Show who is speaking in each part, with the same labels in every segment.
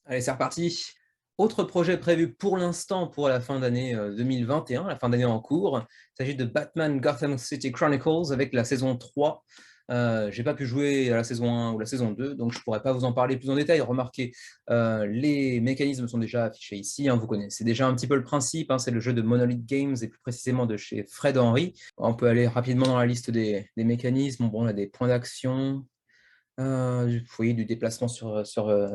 Speaker 1: Allez, c'est reparti. Autre projet prévu pour l'instant pour la fin d'année 2021, la fin d'année en cours. Il s'agit de Batman Gotham City Chronicles avec la saison 3. J'ai pas pu jouer à la saison 1 ou la saison 2, donc je pourrais pas vous en parler plus en détail. Remarquez, les mécanismes sont déjà affichés ici, hein, vous connaissez déjà un petit peu le principe, hein, c'est le jeu de Monolith Games et plus précisément de chez Fred Henry. On peut aller rapidement dans la liste des mécanismes. Bon, on a des points d'action, oui, du déplacement sur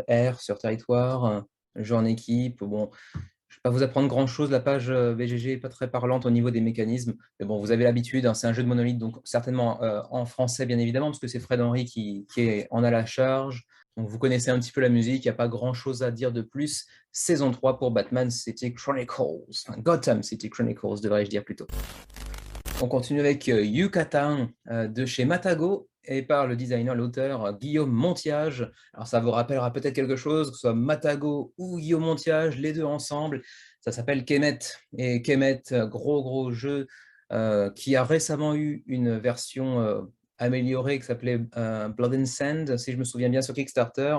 Speaker 1: air, sur territoire, jeu en équipe. Bon, je ne vais pas vous apprendre grand-chose, la page BGG n'est pas très parlante au niveau des mécanismes, mais bon, vous avez l'habitude, hein, c'est un jeu de Monolith, donc certainement en français, bien évidemment, parce que c'est Fred Henry qui en a la charge. Donc vous connaissez un petit peu la musique, il n'y a pas grand-chose à dire de plus. Saison 3 pour Batman City Chronicles, enfin, Gotham City Chronicles, devrais-je dire plutôt. On continue avec Yucatan de chez Matago et par le designer, l'auteur Guillaume Montiage. Alors ça vous rappellera peut-être quelque chose, que ce soit Matago ou Guillaume Montiage, les deux ensemble. Ça s'appelle Kemet. Et Kemet, gros jeu qui a récemment eu une version améliorée qui s'appelait Blood and Sand, si je me souviens bien, sur Kickstarter.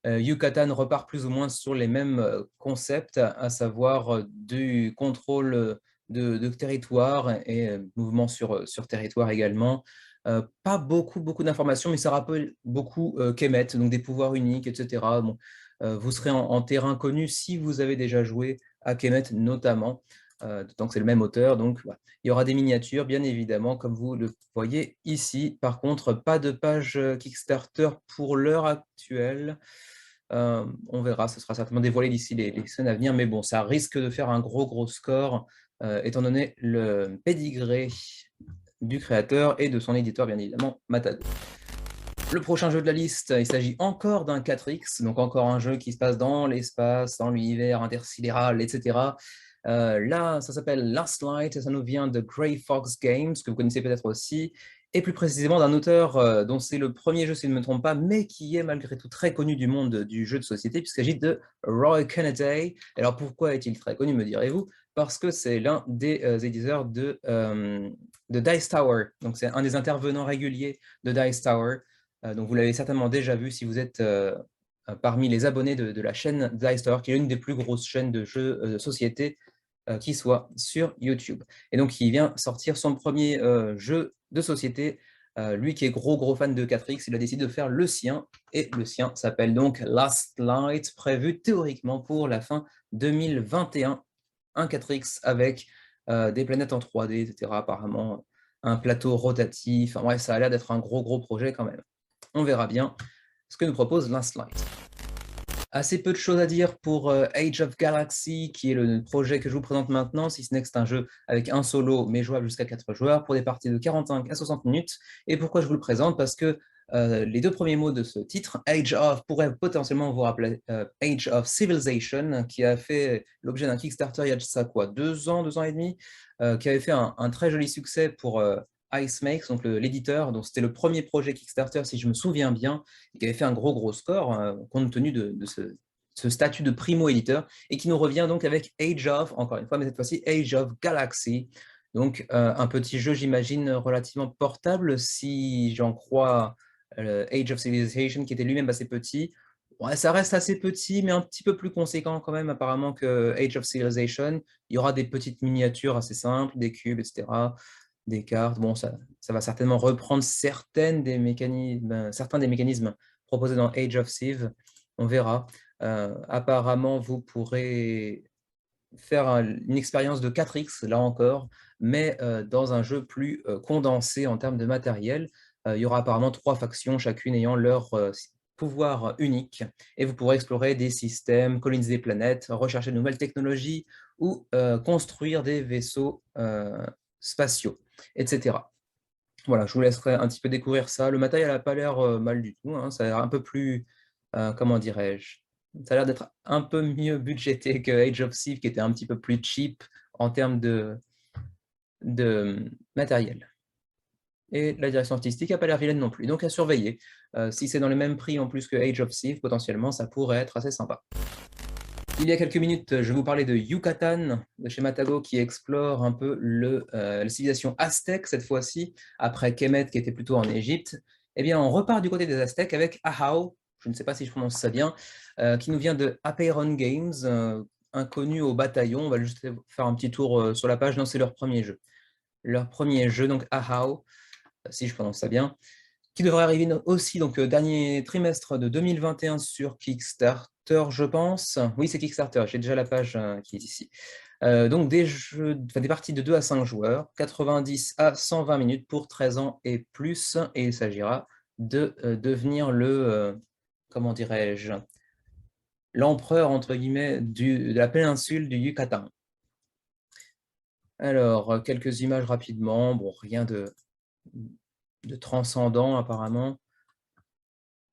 Speaker 1: Yucatan repart plus ou moins sur les mêmes concepts, à savoir du contrôle de territoire et mouvement sur territoire également. Pas beaucoup d'informations, mais ça rappelle beaucoup Kemet, donc des pouvoirs uniques, etc. Bon, vous serez en terrain connu si vous avez déjà joué à Kemet notamment, d'autant que c'est le même auteur. Donc, voilà. Il y aura des miniatures, bien évidemment, comme vous le voyez ici. Par contre, pas de page Kickstarter pour l'heure actuelle. On verra, ce sera certainement dévoilé d'ici les semaines à venir, mais bon, ça risque de faire un gros score, étant donné le pédigré du créateur et de son éditeur, bien évidemment, Matago. Le prochain jeu de la liste, il s'agit encore d'un 4X, donc encore un jeu qui se passe dans l'espace, dans l'univers intersidéral, etc. Là, ça s'appelle Last Light, et ça nous vient de Grey Fox Games, que vous connaissez peut-être aussi, et plus précisément d'un auteur dont c'est le premier jeu, si je ne me trompe pas, mais qui est malgré tout très connu du monde du jeu de société, puisqu'il s'agit de Roy Kennedy. Alors pourquoi est-il très connu, me direz-vous? Parce que c'est l'un des éditeurs de Dice Tower, donc c'est un des intervenants réguliers de Dice Tower. Donc vous l'avez certainement déjà vu si vous êtes parmi les abonnés de la chaîne Dice Tower, qui est l'une des plus grosses chaînes de jeux de société qui soit sur YouTube. Et donc il vient sortir son premier jeu de société. Lui qui est gros fan de 4X, il a décidé de faire le sien, et le sien s'appelle donc Last Light, prévu théoriquement pour la fin 2021, un 4X avec des planètes en 3D, etc. Apparemment, un plateau rotatif, enfin, ouais, ça a l'air d'être un gros projet quand même. On verra bien ce que nous propose Last Light. Assez peu de choses à dire pour Age of Galaxy, qui est le projet que je vous présente maintenant, si ce n'est que c'est un jeu avec un solo, mais jouable jusqu'à 4 joueurs, pour des parties de 45 à 60 minutes. Et pourquoi je vous le présente? Parce que les deux premiers mots de ce titre, Age of, pourraient potentiellement vous rappeler Age of Civilization, qui a fait l'objet d'un Kickstarter il y a de ça quoi, 2 ans et demi, qui avait fait un très joli succès pour Icemakes, donc l'éditeur, donc c'était le premier projet Kickstarter, si je me souviens bien, qui avait fait un gros score, compte tenu de ce statut de primo-éditeur, et qui nous revient donc avec Age of, encore une fois, mais cette fois-ci Age of Galaxy. Donc un petit jeu, j'imagine, relativement portable, si j'en crois Age of Civilization, qui était lui-même assez petit. Ouais, ça reste assez petit, mais un petit peu plus conséquent quand même, apparemment, que Age of Civilization. Il y aura des petites miniatures assez simples, des cubes, etc., des cartes. Bon, ça va certainement reprendre certains des mécanismes proposés dans Age of Civ. On verra. Apparemment, vous pourrez faire une expérience de 4X, là encore, mais dans un jeu plus condensé en termes de matériel. Il y aura apparemment 3 factions, chacune ayant leur pouvoir unique, et vous pourrez explorer des systèmes, coloniser des planètes, rechercher de nouvelles technologies ou construire des vaisseaux spatiaux, etc. Voilà, je vous laisserai un petit peu découvrir ça. Le matériel n'a pas l'air mal du tout, hein. Ça a l'air un peu plus, comment dirais-je, ça a l'air d'être un peu mieux budgété que Age of Civ, qui était un petit peu plus cheap en termes de matériel. Et la direction artistique n'a pas l'air vilaine non plus, donc à surveiller. Si c'est dans le même prix en plus que Age of Civ, potentiellement, ça pourrait être assez sympa. Il y a quelques minutes, je vous parlais de Yucatan, de chez Matago, qui explore un peu la civilisation aztèque cette fois-ci, après Kemet qui était plutôt en Égypte. Eh bien, on repart du côté des Aztèques avec Ahau, je ne sais pas si je prononce ça bien, qui nous vient de Apeiron Games, inconnu au bataillon. On va juste faire un petit tour sur la page. Non, c'est leur premier jeu. Leur premier jeu, donc Ahau, si je prononce ça bien, qui devrait arriver aussi donc dernier trimestre de 2021 sur Kickstarter, je pense. Oui, c'est Kickstarter, j'ai déjà la page qui est ici. Donc des parties de 2 à 5 joueurs, 90 à 120 minutes pour 13 ans et plus, et il s'agira de devenir comment dirais-je, l'empereur, entre guillemets, de la péninsule du Yucatan. Alors, quelques images rapidement, bon, rien de transcendant apparemment.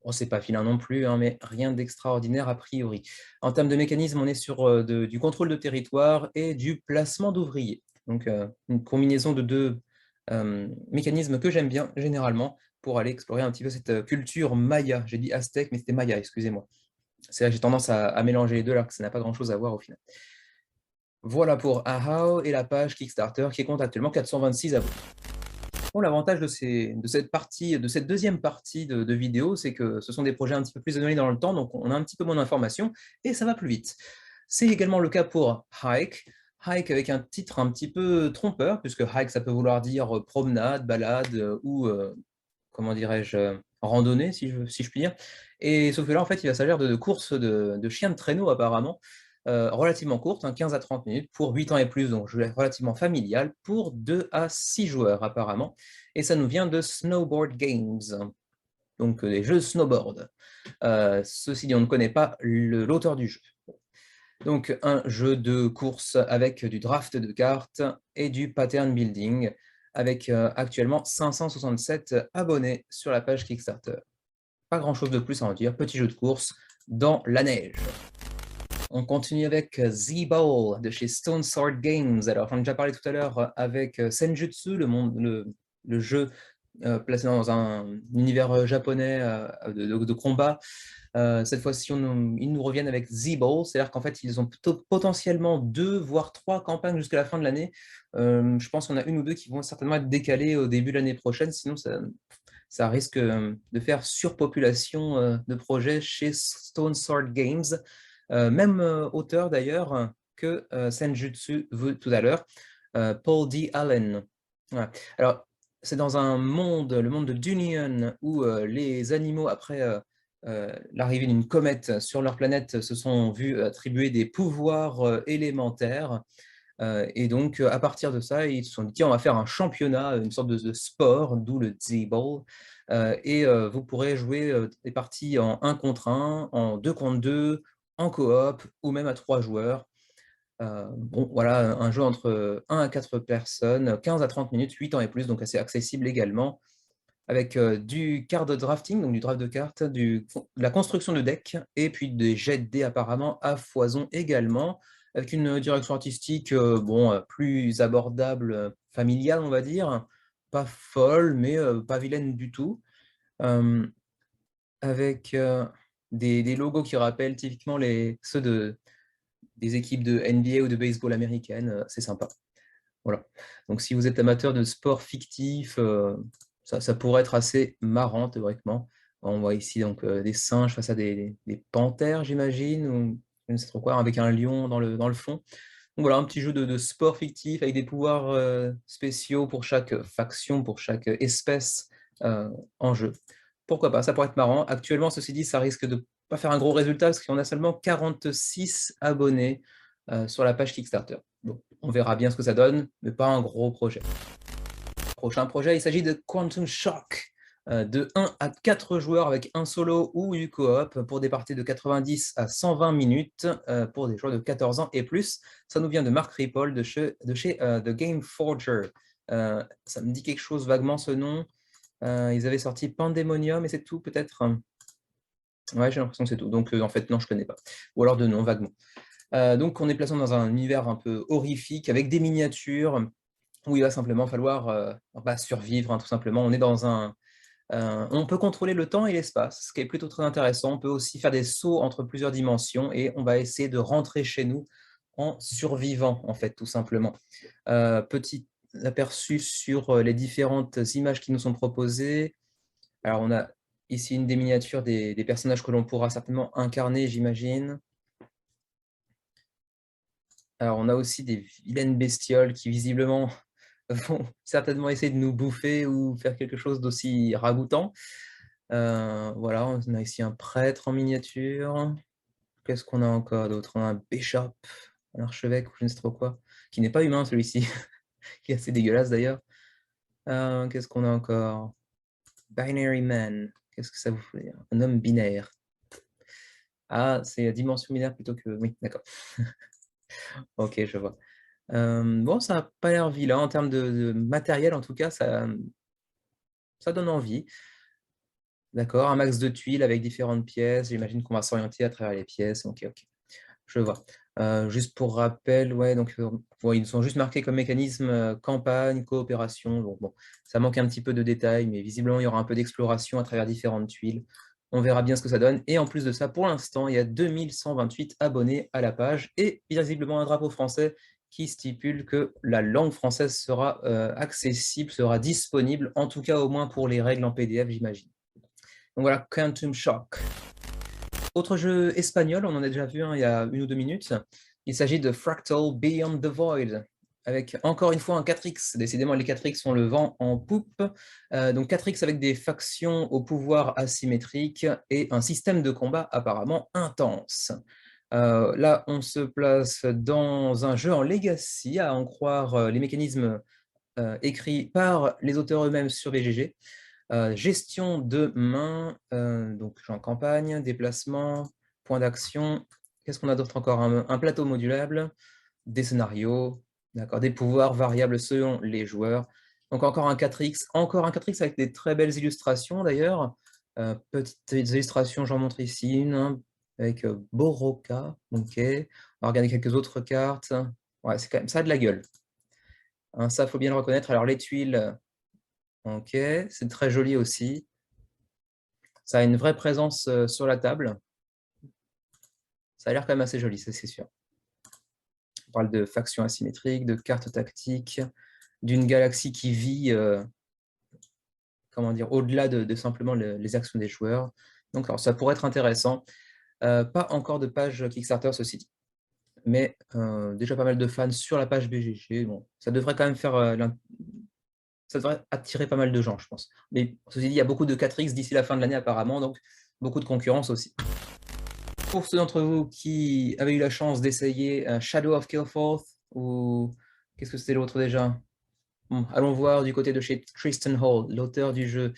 Speaker 1: Bon, c'est pas vilain non plus, hein, mais rien d'extraordinaire a priori. En termes de mécanisme, on est sur du contrôle de territoire et du placement d'ouvriers. Donc, une combinaison de deux mécanismes que j'aime bien généralement pour aller explorer un petit peu cette culture maya. J'ai dit aztèque, mais c'était maya, excusez-moi. C'est là que j'ai tendance à mélanger les deux alors que ça n'a pas grand-chose à voir au final. Voilà pour Ahau et la page Kickstarter qui compte actuellement 426 abonnés. Bon, l'avantage de cette deuxième partie de vidéo, c'est que ce sont des projets un petit peu plus éloignés dans le temps, donc on a un petit peu moins d'informations et ça va plus vite. C'est également le cas pour Hike. Hike avec un titre un petit peu trompeur, puisque hike, ça peut vouloir dire promenade, balade ou, comment dirais-je, randonnée, si je puis dire. Et sauf que là, en fait, il va s'agir de courses de chiens de traîneau, apparemment, relativement courtes, 15 à 30 minutes, pour 8 ans et plus, donc jeu relativement familial, pour 2 à 6 joueurs, apparemment. Et ça nous vient de Snowboard Games, donc des jeux de snowboard. Ceci dit, on ne connaît pas l'auteur du jeu. Donc, un jeu de course avec du draft de cartes et du pattern building, avec actuellement 567 abonnés sur la page Kickstarter. Pas grand-chose de plus à en dire, petit jeu de course dans la neige. On continue avec Z-Ball de chez Stone Sword Games. Alors, j'en ai déjà parlé tout à l'heure avec Senjutsu, le jeu placé dans un univers japonais de combat. Cette fois-ci, ils nous reviennent avec Z-Ball, c'est-à-dire qu'en fait, ils ont potentiellement 2, voire 3 campagnes jusqu'à la fin de l'année. Je pense qu'on a une ou deux qui vont certainement être décalées au début de l'année prochaine, sinon ça risque de faire surpopulation de projets chez Stone Sword Games. Même auteur d'ailleurs que Senjutsu tout à l'heure, Paul D. Allen. Voilà. Alors, c'est dans un monde, le monde de Dunion, où les animaux, après l'arrivée d'une comète sur leur planète, se sont vus attribuer des pouvoirs élémentaires. Et donc, à partir de ça, ils se sont dit, tiens, on va faire un championnat, une sorte de sport, d'où le Z-Ball. Et vous pourrez jouer des parties en 1 contre 1, en 2 contre 2, en coop, ou même à 3 joueurs. Bon, voilà, un jeu entre 1 à 4 personnes, 15 à 30 minutes, 8 ans et plus, donc assez accessible également, avec du card drafting, donc du draft de cartes, de la construction de decks, et puis des jets de dés apparemment à foison également, avec une direction artistique bon, plus abordable, familiale, on va dire, pas folle, mais pas vilaine du tout, avec des logos qui rappellent typiquement ceux des équipes de NBA ou de baseball américaines, c'est sympa. Voilà. Donc si vous êtes amateur de sport fictif, ça pourrait être assez marrant théoriquement. On voit ici donc des singes face à des panthères, j'imagine, ou je ne sais trop quoi, avec un lion dans le fond. Donc voilà, un petit jeu de sport fictif avec des pouvoirs spéciaux pour chaque faction, pour chaque espèce en jeu. Pourquoi pas, ça pourrait être marrant. Actuellement, ceci dit, ça risque de pas faire un gros résultat parce qu'on a seulement 46 abonnés sur la page Kickstarter. Donc, on verra bien ce que ça donne, mais pas un gros projet. Prochain projet, il s'agit de Quantum Shock, de 1 à 4 joueurs avec un solo ou du coop pour des parties de 90 à 120 minutes pour des joueurs de 14 ans et plus. Ça nous vient de Mark Ripoll de chez The Game Forger. Ça me dit quelque chose vaguement ce nom. Ils avaient sorti Pandemonium et c'est tout peut-être. Ouais, j'ai l'impression que c'est tout. Donc en fait, non, je ne connais pas. Ou alors de nom, vaguement. Donc on est placé dans un univers un peu horrifique avec des miniatures où il va simplement falloir survivre, hein, tout simplement. On est dans on peut contrôler le temps et l'espace, ce qui est plutôt très intéressant. On peut aussi faire des sauts entre plusieurs dimensions et on va essayer de rentrer chez nous en survivant, en fait, tout simplement. Petit aperçu sur les différentes images qui nous sont proposées. Alors, on a Ici, une des miniatures des personnages que l'on pourra certainement incarner, j'imagine. Alors, on a aussi des vilaines bestioles qui, visiblement, vont certainement essayer de nous bouffer ou faire quelque chose d'aussi ragoûtant. Voilà, on a ici un prêtre en miniature. Qu'est-ce qu'on a encore d'autre? On a un bishop, un archevêque ou je ne sais trop quoi, qui n'est pas humain celui-ci, qui est assez dégueulasse d'ailleurs. Qu'est-ce qu'on a encore? Binary man, qu'est-ce que ça vous fait dire? Un homme binaire. Ah, c'est dimension binaire plutôt que... Oui, d'accord. Ok, je vois. Bon, ça n'a pas l'air vilain en termes de matériel, en tout cas, ça donne envie. D'accord, un max de tuiles avec différentes pièces. J'imagine qu'on va s'orienter à travers les pièces. Ok, ok, je vois. Juste pour rappel, ouais, donc ouais, ils sont juste marqués comme mécanisme campagne, coopération. Donc bon, ça manque un petit peu de détails, mais visiblement il y aura un peu d'exploration à travers différentes tuiles. On verra bien ce que ça donne. Et en plus de ça, pour l'instant, il y a 2128 abonnés à la page et visiblement un drapeau français qui stipule que la langue française sera accessible, sera disponible, en tout cas au moins pour les règles en PDF, j'imagine. Donc voilà, Quantum Shock. Autre jeu espagnol, on en a déjà vu il y a 1 ou 2 minutes. Il s'agit de Fractal Beyond the Void, avec encore une fois un 4X. Décidément, les 4X sont le vent en poupe. Donc 4X avec des factions au pouvoir asymétrique et un système de combat apparemment intense. Là, on se place dans un jeu en Legacy, à en croire les mécanismes écrits par les auteurs eux-mêmes sur BGG. Gestion de main, donc en campagne, déplacement, point d'action. Qu'est-ce qu'on a d'autre encore? Un plateau modulable, des scénarios, d'accord, des pouvoirs variables selon les joueurs. Donc encore un 4X, encore un 4X avec des très belles illustrations d'ailleurs. Petites illustrations, j'en montre ici une, hein, avec Boroka. Ok. On va regarder quelques autres cartes. Ouais, c'est quand même ça a de la gueule. Hein, ça, faut bien le reconnaître. Alors les tuiles, ok, c'est très joli aussi. Ça a une vraie présence sur la table. Ça a l'air quand même assez joli, ça c'est sûr. On parle de factions asymétriques, de cartes tactiques, d'une galaxie qui vit comment dire, au-delà de simplement les actions des joueurs. Donc alors, ça pourrait être intéressant. Pas encore de page Kickstarter, ceci dit. Mais déjà pas mal de fans sur la page BGG. Bon, ça devrait quand même faire... ça devrait attirer pas mal de gens, je pense. Mais ceci dit, il y a beaucoup de 4X d'ici la fin de l'année apparemment, donc beaucoup de concurrence aussi. Pour ceux d'entre vous qui avaient eu la chance d'essayer Shadow of Killforth, ou qu'est-ce que c'était l'autre déjà? Bon, allons voir du côté de chez Tristan Hall, l'auteur du jeu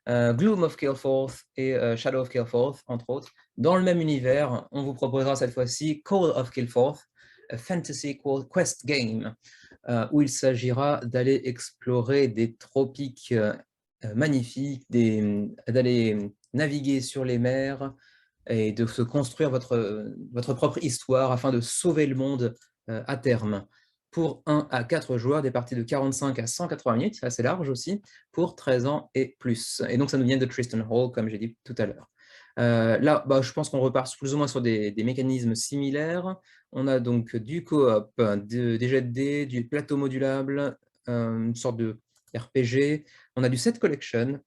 Speaker 1: Gloom of Killforth et Shadow of Killforth, entre autres. Dans le même univers, on vous proposera cette fois-ci Call of Killforth, a fantasy quest game, où il s'agira d'aller explorer des tropiques magnifiques, d'aller naviguer sur les mers, et de se construire votre propre histoire afin de sauver le monde à terme. Pour 1 à 4 joueurs, des parties de 45 à 180 minutes, c'est assez large aussi, pour 13 ans et plus. Et donc ça nous vient de Tristan Hall, comme j'ai dit tout à l'heure. Là, je pense qu'on repart plus ou moins sur des mécanismes similaires. On a donc du coop, des jets de dés, du plateau modulable, une sorte de RPG. On a du set collection,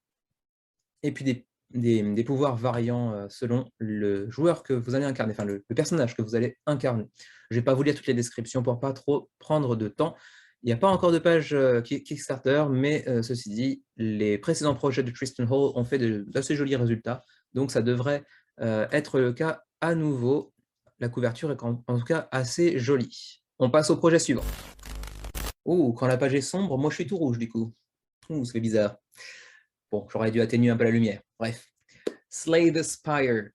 Speaker 1: et puis des pouvoirs variants selon le joueur que vous allez incarner, enfin le personnage que vous allez incarner. Je ne vais pas vous lire toutes les descriptions pour pas trop prendre de temps. Il n'y a pas encore de page Kickstarter, mais ceci dit, les précédents projets de Tristan Hall ont fait d'assez jolis résultats, donc ça devrait être le cas à nouveau. La couverture est en tout cas assez jolie. On passe au projet suivant. Oh, quand la page est sombre, moi je suis tout rouge du coup. Ouh, c'est bizarre. Bon, j'aurais dû atténuer un peu la lumière. Bref. Slay the Spire.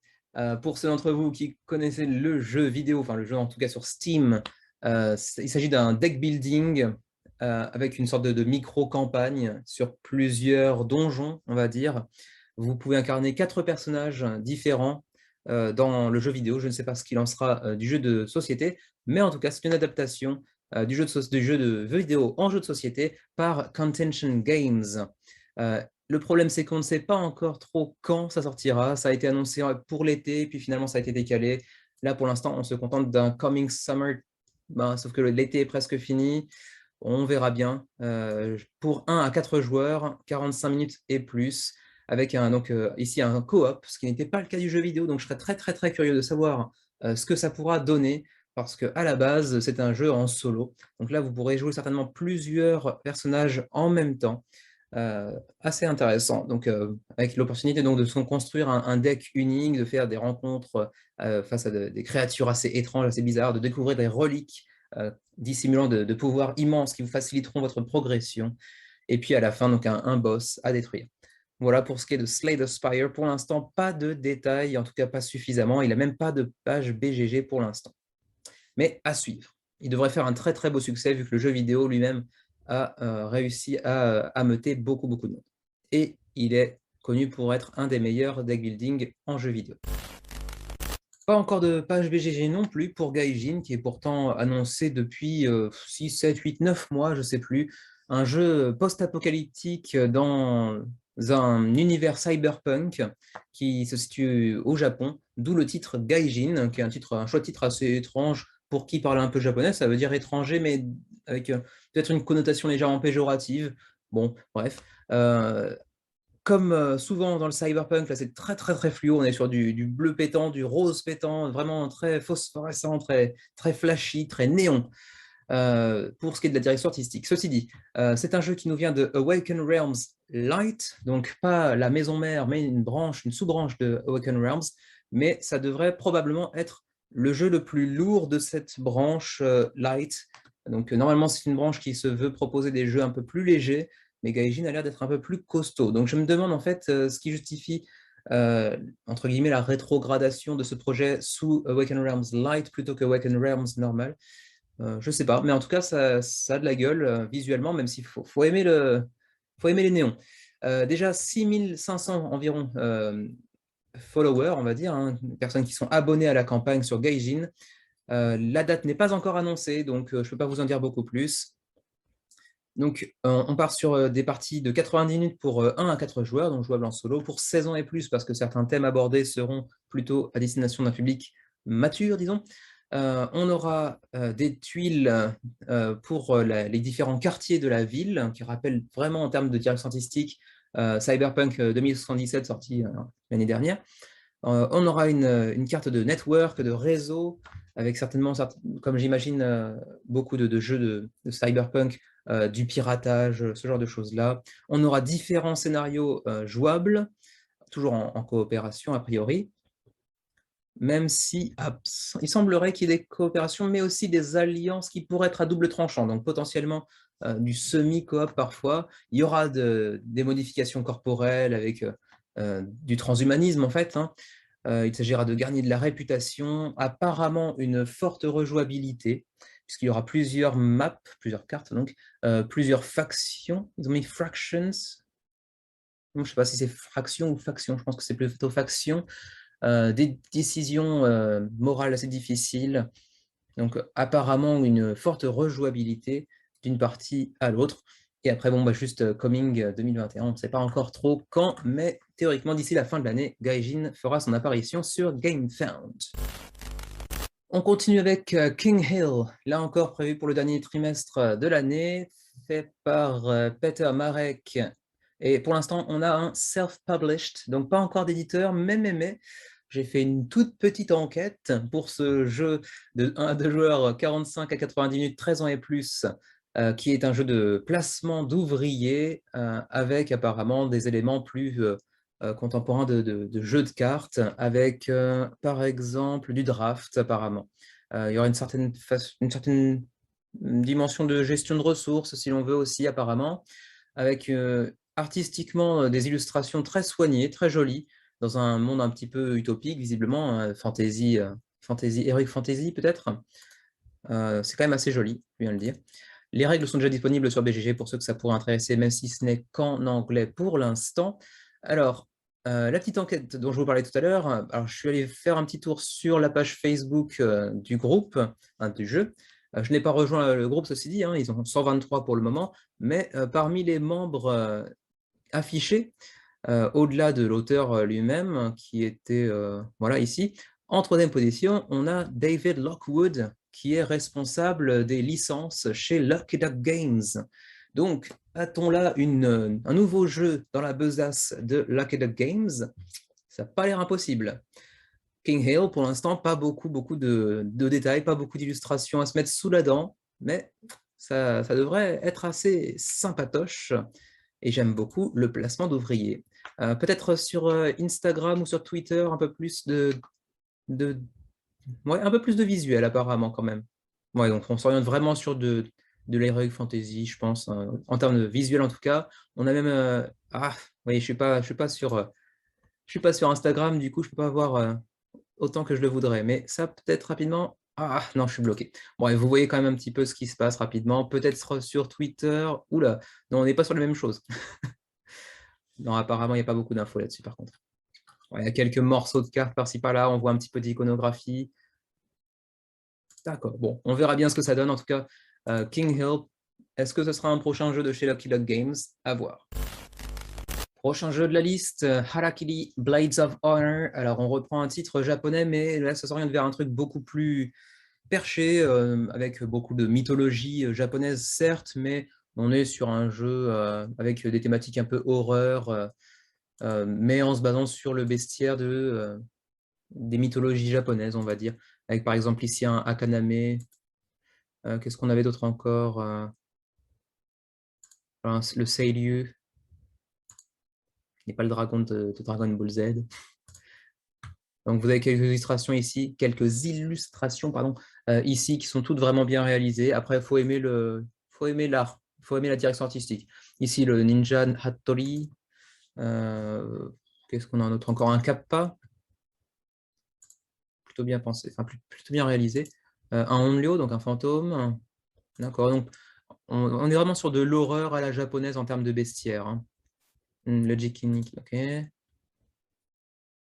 Speaker 1: Pour ceux d'entre vous qui connaissaient le jeu vidéo, enfin le jeu en tout cas sur Steam, il s'agit d'un deck building avec une sorte de micro-campagne sur plusieurs donjons, on va dire. Vous pouvez incarner 4 personnages différents dans le jeu vidéo. Je ne sais pas ce qu'il en sera du jeu de société, mais en tout cas, c'est une adaptation du jeu de vidéo en jeu de société par Contention Games. Le problème, c'est qu'on ne sait pas encore trop quand ça sortira. Ça a été annoncé pour l'été, puis finalement, ça a été décalé. Là, pour l'instant, on se contente d'un Coming Summer, sauf que l'été est presque fini. On verra bien. Pour 1 à 4 joueurs, 45 minutes et plus. avec ici un co-op, ce qui n'était pas le cas du jeu vidéo. Donc je serais très très très curieux de savoir ce que ça pourra donner, parce qu'à la base, c'est un jeu en solo. Donc là, vous pourrez jouer certainement plusieurs personnages en même temps. Assez intéressant. Donc, avec l'opportunité de se construire un deck unique, de faire des rencontres face à des créatures assez étranges, assez bizarres, de découvrir des reliques dissimulant de pouvoirs immenses qui vous faciliteront votre progression. Et puis à la fin, donc un boss à détruire. Voilà pour ce qui est de Slay the Spire. Pour l'instant, pas de détails, en tout cas pas suffisamment. Il n'a même pas de page BGG pour l'instant. Mais à suivre. Il devrait faire un très très beau succès vu que le jeu vidéo lui-même a réussi à ameuter beaucoup beaucoup de monde. Et il est connu pour être un des meilleurs deck building en jeu vidéo. Pas encore de page BGG non plus pour Gaijin, qui est pourtant annoncé depuis 6, 7, 8, 9 mois, je ne sais plus. Un jeu post-apocalyptique dans un univers cyberpunk qui se situe au Japon, d'où le titre Gaijin, qui est un choix de titre assez étrange pour qui parle un peu japonais. Ça veut dire étranger, mais avec peut-être une connotation légèrement péjorative. Bon, bref. Comme souvent dans le cyberpunk, là c'est très très très fluo, on est sur du bleu pétant, du rose pétant, vraiment très phosphorescent, très, très flashy, très néon, pour ce qui est de la direction artistique. Ceci dit, c'est un jeu qui nous vient de Awaken Realms Light, donc pas la maison mère, mais une sous-branche de Awaken Realms, mais ça devrait probablement être le jeu le plus lourd de cette branche Light. Donc normalement c'est une branche qui se veut proposer des jeux un peu plus légers, mais Gaijin a l'air d'être un peu plus costaud. Donc je me demande en fait ce qui justifie entre guillemets la rétrogradation de ce projet sous Awaken Realms Light plutôt que Awaken Realms normal. Je ne sais pas, mais en tout cas ça a de la gueule visuellement, même s'il faut aimer les néons. Déjà 6500 environ followers, on va dire, hein, personnes qui sont abonnées à la campagne sur Gaijin. La date n'est pas encore annoncée, donc je ne peux pas vous en dire beaucoup plus. Donc, on part sur des parties de 90 minutes pour 1 à 4 joueurs, donc jouables en solo, pour 16 ans et plus, parce que certains thèmes abordés seront plutôt à destination d'un public mature, disons. On aura des tuiles pour les différents quartiers de la ville, qui rappellent vraiment en termes de direction artistique Cyberpunk 2077, sorti l'année dernière. On aura une carte de network, de réseau, avec certainement, comme j'imagine, beaucoup de jeux de cyberpunk, du piratage, ce genre de choses-là. On aura différents scénarios jouables, toujours en coopération a priori, même si il semblerait qu'il y ait des coopérations, mais aussi des alliances qui pourraient être à double tranchant, donc potentiellement du semi-coop parfois. Il y aura des modifications corporelles avec du transhumanisme en fait, hein. Il s'agira de gagner de la réputation, apparemment une forte rejouabilité, puisqu'il y aura plusieurs maps, plusieurs cartes, donc plusieurs factions. Ils ont mis fractions. Je ne sais pas si c'est fraction ou faction, je pense que c'est plutôt faction. Des décisions morales assez difficiles. Donc apparemment une forte rejouabilité d'une partie à l'autre. Et après, bon, juste Coming 2021, on ne sait pas encore trop quand, mais théoriquement, d'ici la fin de l'année, Gaijin fera son apparition sur GameFound. On continue avec King Hill, là encore prévu pour le dernier trimestre de l'année, fait par Peter Marek. Et pour l'instant, on a un self-published, donc pas encore d'éditeur, mais j'ai fait une toute petite enquête pour ce jeu de 1 à 2 joueurs, 45 à 90 minutes, 13 ans et plus, qui est un jeu de placement d'ouvriers avec apparemment des éléments plus contemporains de jeux de cartes, avec par exemple du draft apparemment. Il y aura une certaine dimension de gestion de ressources, si l'on veut aussi apparemment, avec artistiquement des illustrations très soignées, très jolies, dans un monde un petit peu utopique, visiblement, fantasy, heroic fantasy peut-être. C'est quand même assez joli, je viens de le dire. Les règles sont déjà disponibles sur BGG pour ceux que ça pourrait intéresser, même si ce n'est qu'en anglais pour l'instant. Alors, la petite enquête dont je vous parlais tout à l'heure, alors je suis allé faire un petit tour sur la page Facebook du groupe, du jeu. Je n'ai pas rejoint le groupe, ceci dit, hein, ils ont 123 pour le moment, mais parmi les membres affichés, au-delà de l'auteur lui-même, qui était voilà, ici, en troisième position, on a David Lockwood, qui est responsable des licences chez Lucky Duck Games. Donc, A-t-on là un nouveau jeu dans la besace de Lucky Duck Games? Ça n'a pas l'air impossible. King Hill, pour l'instant, pas beaucoup de détails, pas beaucoup d'illustrations à se mettre sous la dent, mais ça devrait être assez sympatoche. Et j'aime beaucoup le placement d'ouvriers. Peut-être sur Instagram ou sur Twitter, de, ouais, un peu plus de visuel apparemment quand même. Ouais, donc on s'oriente vraiment sur de l'heroic fantasy, je pense, hein. En termes de visuel en tout cas. On a même... oui, je suis pas sur Instagram, du coup, je peux pas voir autant que je le voudrais. Mais ça, peut-être rapidement... Ah, non, je suis bloqué. Bon, et vous voyez quand même un petit peu ce qui se passe rapidement. Peut-être sur Twitter. Oula, non, on n'est pas sur la même chose. Non, apparemment, il n'y a pas beaucoup d'infos là-dessus, par contre. Ouais, il y a quelques morceaux de cartes par-ci par-là. On voit un petit peu d'iconographie. D'accord. Bon, on verra bien ce que ça donne. En tout cas, King Hill, est-ce que ce sera un prochain jeu de chez Lucky Luck Games? À voir. Prochain jeu de la liste, Harakiri Blades of Honor. Alors, on reprend un titre japonais, mais là, ça s'oriente vers un truc beaucoup plus perché, avec beaucoup de mythologie japonaise, certes, mais on est sur un jeu avec des thématiques un peu horreur, mais en se basant sur le bestiaire des mythologies japonaises, on va dire. Avec par exemple ici un Akaname. Qu'est-ce qu'on avait d'autre encore? Le Seiryu, qui n'est pas le dragon de Dragon Ball Z. Donc vous avez quelques illustrations pardon, ici qui sont toutes vraiment bien réalisées. Après, il faut aimer l'art, il faut aimer la direction artistique. Ici, le Ninja Hattori. Qu'est-ce qu'on a d'autre encore? Un Kappa, plutôt bien pensé, enfin plutôt bien réalisé. Un Onryo, donc un fantôme. D'accord, donc on est vraiment sur de l'horreur à la japonaise en termes de bestiaire, hein. Le Jikini, ok.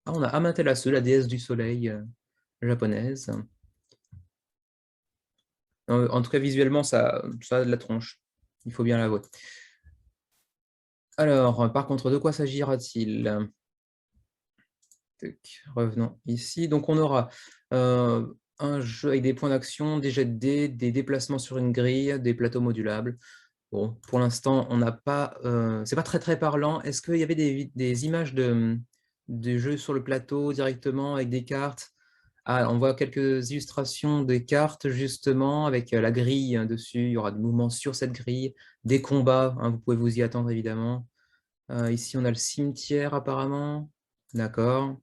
Speaker 1: Ah, on a Amaterasu, la déesse du soleil japonaise. En tout cas, visuellement, ça a de la tronche. Il faut bien l'avouer. Alors, par contre, de quoi s'agira-t-il? Revenons ici. Donc, on aura un jeu avec des points d'action, des jets de dés, des déplacements sur une grille, des plateaux modulables. Bon, pour l'instant, on n'a pas... c'est pas très très parlant. Est-ce qu'il y avait des images de jeux sur le plateau directement avec des cartes? Ah, on voit quelques illustrations des cartes, justement, avec la grille dessus. Il y aura des mouvements sur cette grille, des combats, hein, vous pouvez vous y attendre, évidemment. Ici, on a le cimetière, apparemment. D'accord.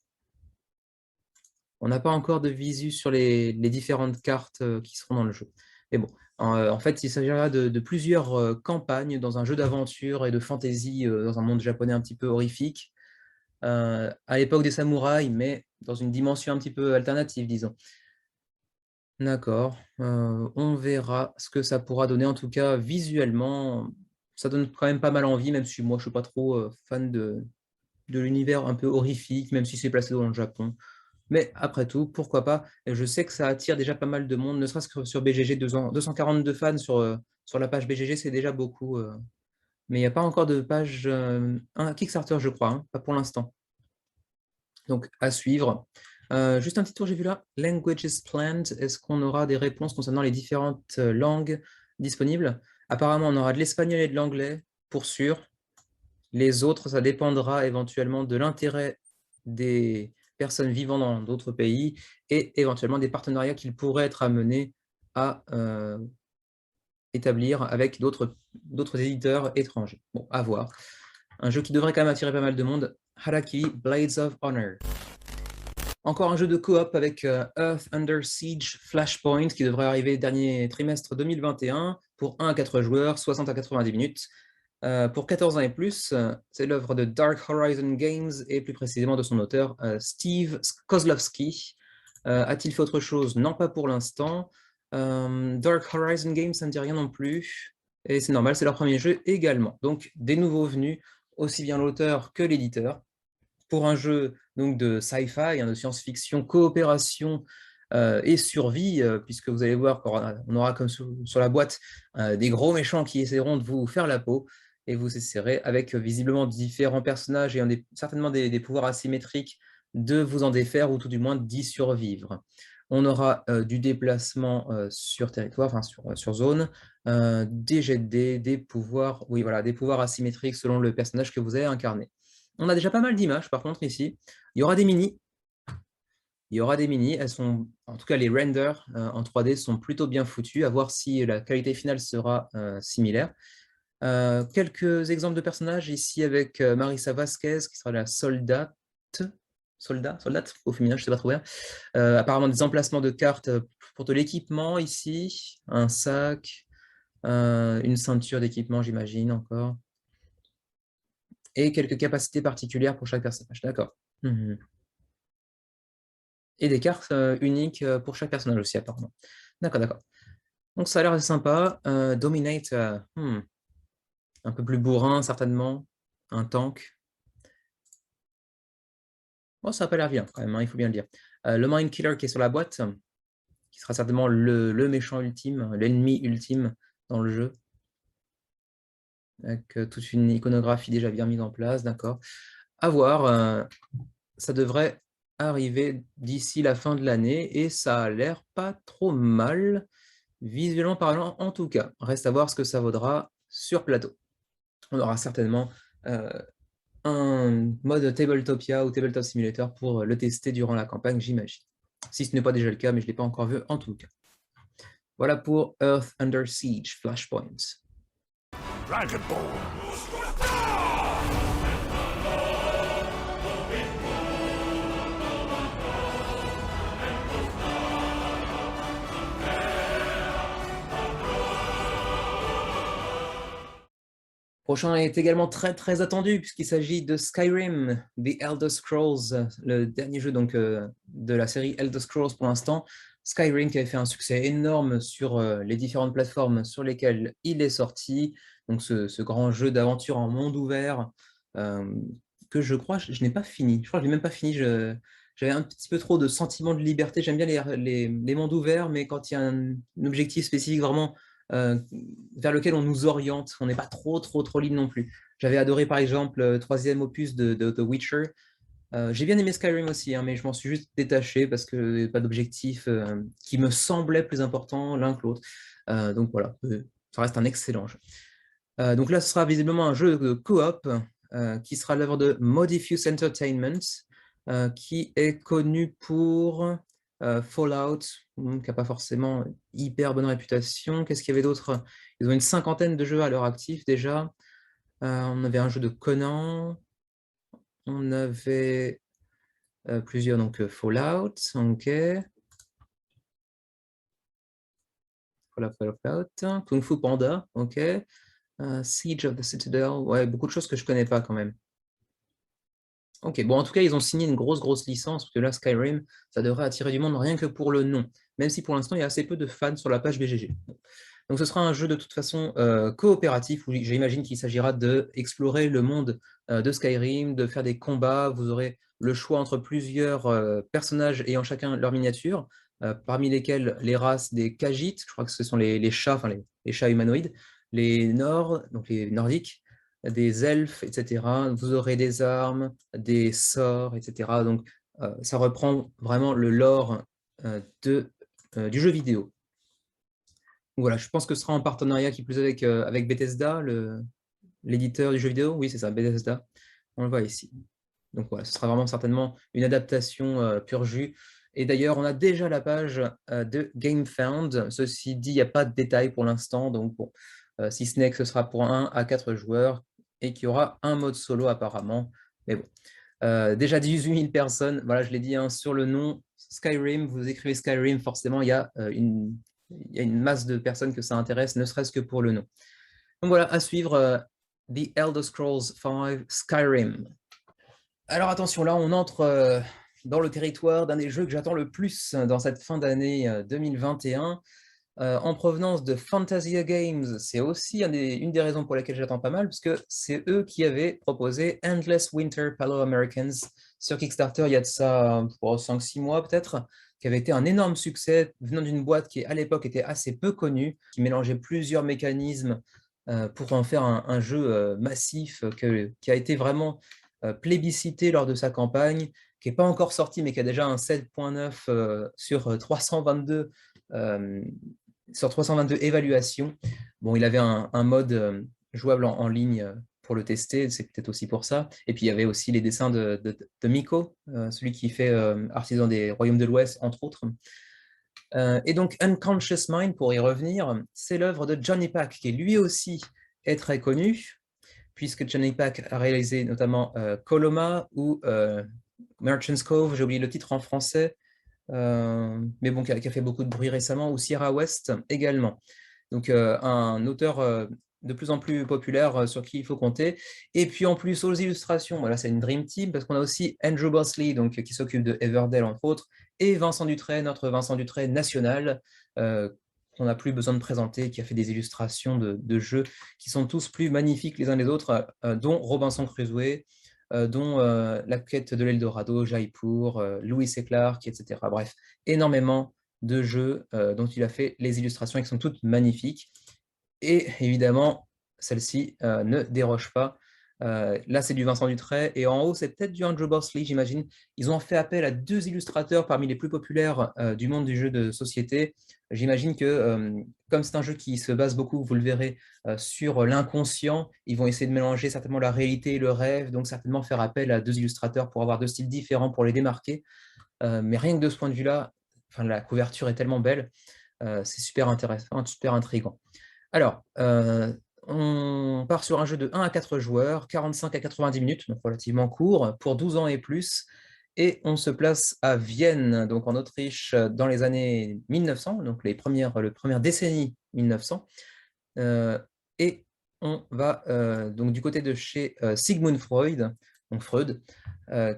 Speaker 1: On n'a pas encore de visu sur les différentes cartes qui seront dans le jeu. Mais bon, en fait, il s'agira de plusieurs campagnes dans un jeu d'aventure et de fantasy dans un monde japonais un petit peu horrifique, à l'époque des samouraïs, mais dans une dimension un petit peu alternative, disons. D'accord. On verra ce que ça pourra donner. En tout cas, visuellement, ça donne quand même pas mal envie, même si moi, je ne suis pas trop fan de l'univers un peu horrifique, même si c'est placé dans le Japon. Mais après tout, pourquoi pas? Et je sais que ça attire déjà pas mal de monde, ne serait-ce que sur BGG, 242 fans sur la page BGG, c'est déjà beaucoup. Mais il n'y a pas encore de page un Kickstarter, je crois, hein, pas pour l'instant. Donc, à suivre. Juste un petit tour, j'ai vu là, Languages Planned. Est-ce qu'on aura des réponses concernant les différentes langues disponibles? Apparemment, on aura de l'espagnol et de l'anglais, pour sûr. Les autres, ça dépendra éventuellement de l'intérêt des personnes vivant dans d'autres pays et éventuellement des partenariats qu'ils pourraient être amenés à établir avec d'autres éditeurs étrangers. Bon, à voir. Un jeu qui devrait quand même attirer pas mal de monde, Harakiri Blades of Honor. Encore un jeu de coop avec Earth Under Siege Flashpoint qui devrait arriver dernier trimestre 2021 pour 1 à 4 joueurs, 60 à 90 minutes. Pour 14 ans et plus, c'est l'œuvre de Dark Horizon Games et plus précisément de son auteur Steve Kozlowski. A-t-il fait autre chose? Non, pas pour l'instant. Dark Horizon Games, ça ne dit rien non plus. Et c'est normal, c'est leur premier jeu également. Donc des nouveaux venus, aussi bien l'auteur que l'éditeur, pour un jeu donc, de sci-fi, de science-fiction, coopération et survie, puisque vous allez voir qu'on aura comme sur la boîte des gros méchants qui essaieront de vous faire la peau, et vous essaierez avec visiblement différents personnages et certainement des pouvoirs asymétriques de vous en défaire ou tout du moins d'y survivre. On aura du déplacement sur territoire, enfin sur zone, Des jets de dés, des pouvoirs, oui, voilà, des pouvoirs asymétriques selon le personnage que vous avez incarné. On a déjà pas mal d'images, par contre, ici. Il y aura des mini. Il y aura des mini. Elles sont, en tout cas, les renders en 3D sont plutôt bien foutus. À voir si la qualité finale sera similaire. Quelques exemples de personnages ici avec Marisa Vasquez, qui sera la soldate. Soldate au féminin, je ne sais pas trop bien. Apparemment, des emplacements de cartes pour de l'équipement ici. Un sac, une ceinture d'équipement, j'imagine, encore. Et quelques capacités particulières pour chaque personnage. D'accord. Mhm. Et des cartes uniques pour chaque personnage aussi, apparemment. D'accord, d'accord. Donc ça a l'air sympa. Dominate, un peu plus bourrin, certainement. Un tank. Bon, ça n'a pas l'air bien, quand même, hein, il faut bien le dire. Le Mind Killer qui est sur la boîte, qui sera certainement le méchant ultime, l'ennemi ultime dans le jeu. Avec toute une iconographie déjà bien mise en place, d'accord. À voir, ça devrait arriver d'ici la fin de l'année et ça a l'air pas trop mal, visuellement parlant en tout cas. Reste à voir ce que ça vaudra sur plateau. On aura certainement un mode Tabletopia ou Tabletop Simulator pour le tester durant la campagne, j'imagine. Si ce n'est pas déjà le cas, mais je ne l'ai pas encore vu en tout cas. Voilà pour Earth Under Siege Flashpoint. Dragon Ball. Prochain est également très très attendu puisqu'il s'agit de Skyrim, The Elder Scrolls, le dernier jeu donc, de la série Elder Scrolls pour l'instant. Skyrim qui avait fait un succès énorme sur les différentes plateformes sur lesquelles il est sorti. Donc ce grand jeu d'aventure en monde ouvert que je crois je n'ai pas fini. Je crois que je n'ai même pas fini. J'avais un petit peu trop de sentiment de liberté. J'aime bien les mondes ouverts, mais quand il y a un objectif spécifique vraiment vers lequel on nous oriente. On n'est pas trop libre non plus. J'avais adoré par exemple le troisième opus de The Witcher. J'ai bien aimé Skyrim aussi, hein, mais je m'en suis juste détaché parce que pas d'objectif qui me semblait plus important l'un que l'autre. Donc voilà, ça reste un excellent jeu. Donc là, ce sera visiblement un jeu de coop qui sera l'œuvre de Modiphius Entertainment, qui est connu pour Fallout, qui n'a pas forcément hyper bonne réputation. Qu'est-ce qu'il y avait d'autre? Ils ont une cinquantaine de jeux à leur actif déjà. On avait un jeu de Conan. On avait plusieurs, donc Fallout, ok. Fallout. Kung Fu Panda, ok. Siege of the Citadel, ouais, beaucoup de choses que je connais pas quand même. Ok, bon, en tout cas, ils ont signé une grosse licence, parce que là, Skyrim, ça devrait attirer du monde rien que pour le nom, même si pour l'instant, il y a assez peu de fans sur la page BGG. Donc, ce sera un jeu de toute façon coopératif, où j'imagine qu'il s'agira d'explorer le monde de Skyrim, de faire des combats. Vous aurez le choix entre plusieurs personnages ayant chacun leur miniature, parmi lesquels les races des Khajiit, je crois que ce sont les chats, enfin les chats humanoïdes, les Nords, donc les Nordiques, des elfes, etc. Vous aurez des armes, des sorts, etc. Donc, ça reprend vraiment le lore du jeu vidéo. Voilà, je pense que ce sera en partenariat qui plus avec Bethesda, l'éditeur du jeu vidéo. Oui, c'est ça, Bethesda. On le voit ici. Donc voilà, ce sera vraiment certainement une adaptation pur jus. Et d'ailleurs, on a déjà la page de GameFound. Ceci dit, il n'y a pas de détails pour l'instant. Donc bon, si ce n'est que ce sera pour 1 à 4 joueurs et qu'il y aura un mode solo apparemment. Mais bon, déjà 18 000 personnes. Voilà, je l'ai dit, hein, sur le nom Skyrim, vous écrivez Skyrim, forcément, il y a une masse de personnes que ça intéresse, ne serait-ce que pour le nom. Donc voilà, à suivre The Elder Scrolls V Skyrim. Alors attention, là on entre dans le territoire d'un des jeux que j'attends le plus dans cette fin d'année 2021. En provenance de Fantasia Games, c'est aussi une des raisons pour lesquelles j'attends pas mal, parce que c'est eux qui avaient proposé Endless Winter Palo Americans sur Kickstarter il y a de ça pour 5-6 mois peut-être, qui avait été un énorme succès venant d'une boîte qui à l'époque était assez peu connue, qui mélangeait plusieurs mécanismes pour en faire un jeu massif qui a été vraiment plébiscité lors de sa campagne, qui n'est pas encore sorti mais qui a déjà un 7.9 sur 322 sur 322 évaluations. Bon, il avait un mode jouable en ligne pour le tester, c'est peut-être aussi pour ça. Et puis, il y avait aussi les dessins de Miko, celui qui fait Artisan des Royaumes de l'Ouest, entre autres. Et donc, Unconscious Mind, pour y revenir, c'est l'œuvre de Johnny Pack, qui lui aussi est très connu, puisque Johnny Pack a réalisé notamment Coloma ou Merchant's Cove, j'ai oublié le titre en français, mais bon, qui a fait beaucoup de bruit récemment, ou Sierra West également. Donc, un auteur de plus en plus populaire sur qui il faut compter. Et puis, en plus, aux illustrations, voilà, c'est une Dream Team, parce qu'on a aussi Andrew Bosley, donc, qui s'occupe de Everdell, entre autres, et Vincent Dutray, notre Vincent Dutray national, qu'on n'a plus besoin de présenter, qui a fait des illustrations de jeux qui sont tous plus magnifiques les uns les autres, dont Robinson Crusoe, dont La quête de l'Eldorado, Jaipur, Lewis et Clark, etc. Bref, énormément de jeux dont il a fait les illustrations et qui sont toutes magnifiques. Et évidemment, celle-ci ne déroge pas. Là, c'est du Vincent Dutray, et en haut, c'est peut-être du Andrew Bosley, j'imagine. Ils ont fait appel à 2 illustrateurs parmi les plus populaires du monde du jeu de société. J'imagine que, comme c'est un jeu qui se base beaucoup, vous le verrez, sur l'inconscient, ils vont essayer de mélanger certainement la réalité et le rêve, donc certainement faire appel à 2 illustrateurs pour avoir 2 styles différents pour les démarquer. Mais rien que de ce point de vue-là, enfin, la couverture est tellement belle, c'est super intéressant, super intriguant. Alors, on part sur un jeu de 1 à 4 joueurs, 45 à 90 minutes, donc relativement court, pour 12 ans et plus. Et on se place à Vienne, donc en Autriche, dans les années 1900, donc le première décennie 1900. Et on va donc du côté de chez Sigmund Freud, donc Freud,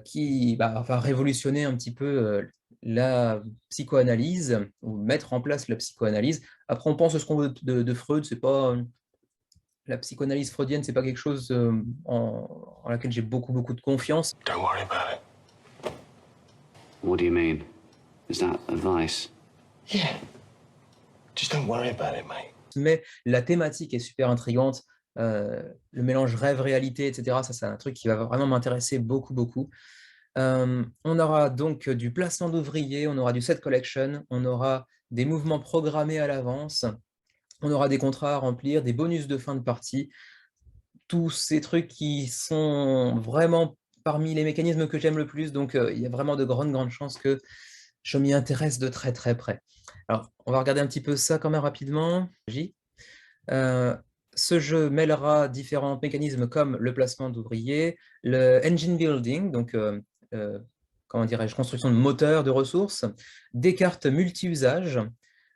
Speaker 1: qui va révolutionner un petit peu la psychoanalyse, ou mettre en place la psychoanalyse. Après, on pense à ce qu'on veut de Freud, c'est pas la psychanalyse freudienne, c'est pas quelque chose en laquelle j'ai beaucoup de confiance.
Speaker 2: Don't worry about it.
Speaker 3: What do you mean? Is that advice?
Speaker 2: Yeah. Just don't worry about it, mate.
Speaker 1: Mais la thématique est super intrigante. Le mélange rêve-réalité, etc., ça c'est un truc qui va vraiment m'intéresser beaucoup. On aura donc du placement d'ouvriers, on aura du set collection, on aura des mouvements programmés à l'avance, on aura des contrats à remplir, des bonus de fin de partie, tous ces trucs qui sont vraiment parmi les mécanismes que j'aime le plus, donc il y a vraiment de grandes chances que je m'y intéresse de très près. Alors, on va regarder un petit peu ça quand même rapidement. Ce jeu mêlera différents mécanismes comme le placement d'ouvriers, le engine building, donc comment dirais-je, construction de moteurs, de ressources, des cartes multi-usages,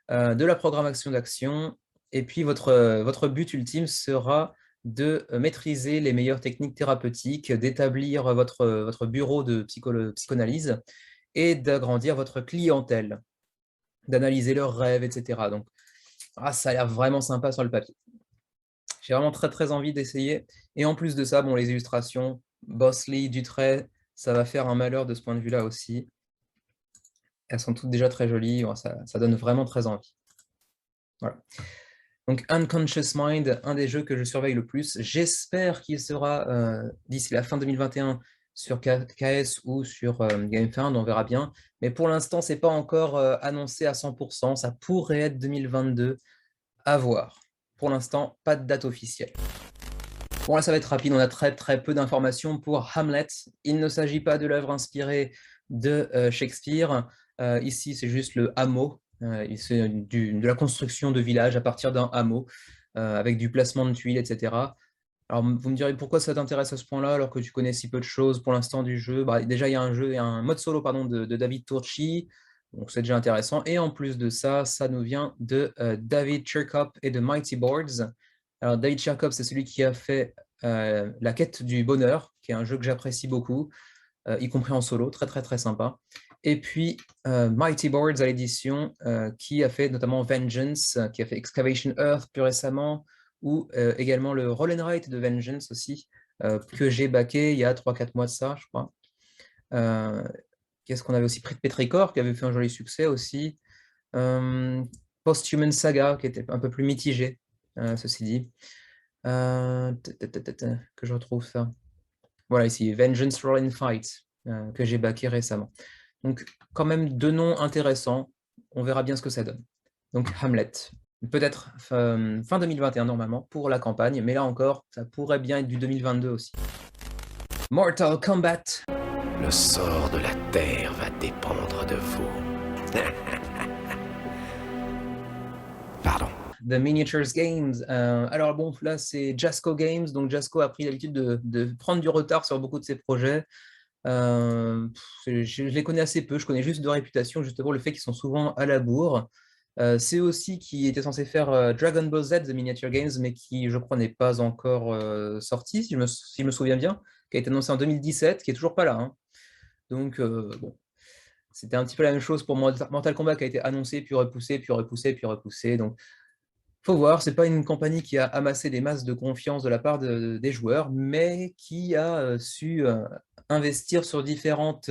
Speaker 1: de la programmation d'action, et puis votre but ultime sera de maîtriser les meilleures techniques thérapeutiques, d'établir votre bureau de psychanalyse et d'agrandir votre clientèle, d'analyser leurs rêves, etc. Donc, ça a l'air vraiment sympa sur le papier. J'ai vraiment très envie d'essayer. Et en plus de ça, bon, les illustrations, Bosley, Dutray, ça va faire un malheur de ce point de vue-là aussi. Elles sont toutes déjà très jolies, ça donne vraiment très envie. Voilà. Donc Unconscious Mind, un des jeux que je surveille le plus. J'espère qu'il sera d'ici la fin 2021 sur KS ou sur GameFound, on verra bien. Mais pour l'instant, ce n'est pas encore annoncé à 100%. Ça pourrait être 2022, à voir. Pour l'instant, pas de date officielle. Bon, là, ça va être rapide. On a très peu d'informations pour Hamlet. Il ne s'agit pas de l'œuvre inspirée de Shakespeare. Ici, c'est juste le hameau. C'est de la construction de villages à partir d'un hameau, avec du placement de tuiles, etc. Alors, vous me direz pourquoi ça t'intéresse à ce point-là, alors que tu connais si peu de choses pour l'instant du jeu. Déjà, il y a un mode solo de David Turchi, donc c'est déjà intéressant. Et en plus de ça, ça nous vient de David Cherkop et de Mighty Boards. Alors, David Cherkop, c'est celui qui a fait La quête du bonheur, qui est un jeu que j'apprécie beaucoup, y compris en solo, très sympa. Et puis Mighty Boards à l'édition, qui a fait notamment Vengeance, qui a fait Excavation Earth plus récemment, ou également le Roll and Write de Vengeance aussi, que j'ai backé il y a 3-4 mois de ça, je crois. Qu'est-ce qu'on avait aussi? Pris de Petrichor, qui avait fait un joli succès aussi. Post-Human Saga, qui était un peu plus mitigé, ceci dit. Que je retrouve ça. Voilà, ici, Vengeance Roll and Fight, que j'ai backé récemment. Donc, quand même, 2 noms intéressants. On verra bien ce que ça donne. Donc, Hamlet. Peut-être fin 2021 normalement pour la campagne, mais là encore, ça pourrait bien être du 2022 aussi. Mortal Kombat.
Speaker 4: Le sort de la Terre va dépendre de vous. Pardon.
Speaker 1: The Miniatures Games. Alors bon, là c'est Jasco Games, donc Jasco a pris l'habitude de prendre du retard sur beaucoup de ses projets. Je les connais assez peu, je connais juste de réputation, justement le fait qu'ils sont souvent à la bourre. C'est aussi qui était censé faire Dragon Ball Z, The Miniature Games, mais qui, je crois, n'est pas encore sorti, si je me souviens bien, qui a été annoncé en 2017, qui est toujours pas là, hein. Donc, bon, c'était un petit peu la même chose pour Mortal Kombat, qui a été annoncé, puis repoussé, puis repoussé, puis repoussé. Donc, faut voir, c'est pas une compagnie qui a amassé des masses de confiance de la part des joueurs, mais qui a su investir sur différentes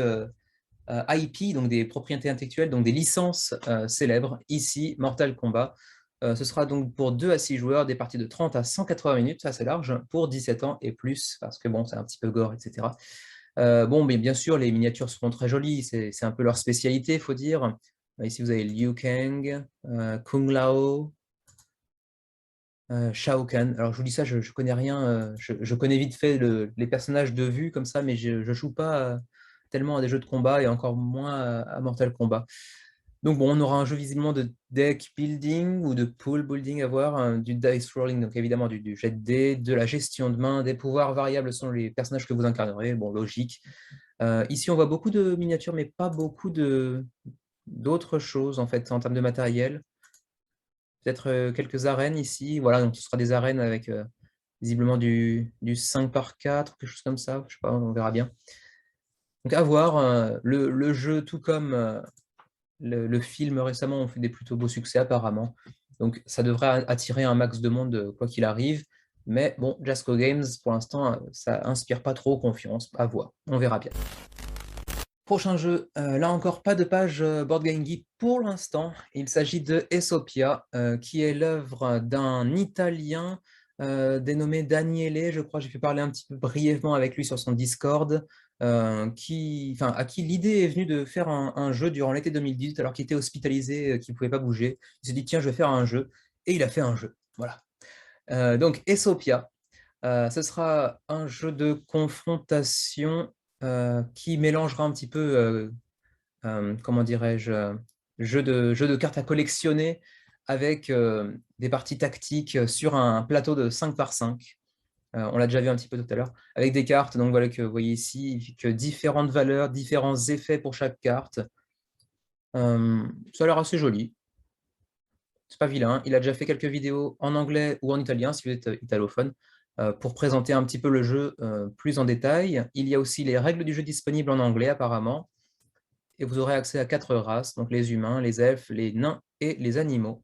Speaker 1: IP, donc des propriétés intellectuelles, donc des licences célèbres. Ici, Mortal Kombat. Ce sera donc pour 2 à 6 joueurs, des parties de 30 à 180 minutes, ça c'est large, pour 17 ans et plus, parce que bon, c'est un petit peu gore, etc. Bon, mais bien sûr, les miniatures seront très jolies, c'est un peu leur spécialité, il faut dire. Ici, vous avez Liu Kang, Kung Lao, Shao Kahn. Alors, je vous dis ça, je ne connais rien. Je connais vite fait les personnages de vue comme ça, mais je ne joue pas tellement à des jeux de combat et encore moins à Mortal Kombat. Donc, bon, on aura un jeu visiblement de deck building ou de pool building à voir, hein, du dice rolling, donc évidemment du jet de dés, de la gestion de main, des pouvoirs variables selon les personnages que vous incarnerez. Bon, logique. Ici, on voit beaucoup de miniatures, mais pas beaucoup d'autres choses en fait en termes de matériel. Peut-être quelques arènes ici. Voilà, donc ce sera des arènes avec visiblement du 5 par 4, quelque chose comme ça. Je sais pas, on verra bien. Donc à voir. Le jeu, tout comme le film récemment, ont fait des plutôt beaux succès apparemment. Donc ça devrait attirer un max de monde quoi qu'il arrive. Mais bon, Jasco Games, pour l'instant, ça inspire pas trop confiance. À voir. On verra bien. Prochain jeu, là encore pas de page Board Game Geek pour l'instant. Il s'agit de Esopia, qui est l'œuvre d'un Italien dénommé Daniele, je crois, j'ai pu parler un petit peu brièvement avec lui sur son Discord, à qui l'idée est venue de faire un jeu durant l'été 2018 alors qu'il était hospitalisé, qu'il ne pouvait pas bouger. Il s'est dit tiens, je vais faire un jeu, et il a fait un jeu. Voilà. Donc Esopia, ce sera un jeu de confrontation qui mélangera un petit peu, comment dirais-je, jeu de cartes à collectionner avec des parties tactiques sur un plateau de 5 par 5. On l'a déjà vu un petit peu tout à l'heure, avec des cartes, donc voilà que vous voyez ici, que différentes valeurs, différents effets pour chaque carte. Ça a l'air assez joli. C'est pas vilain. Il a déjà fait quelques vidéos en anglais ou en italien, si vous êtes italophone, pour présenter un petit peu le jeu plus en détail. Il y a aussi les règles du jeu disponibles en anglais, apparemment. Et vous aurez accès à 4 races, donc les humains, les elfes, les nains et les animaux.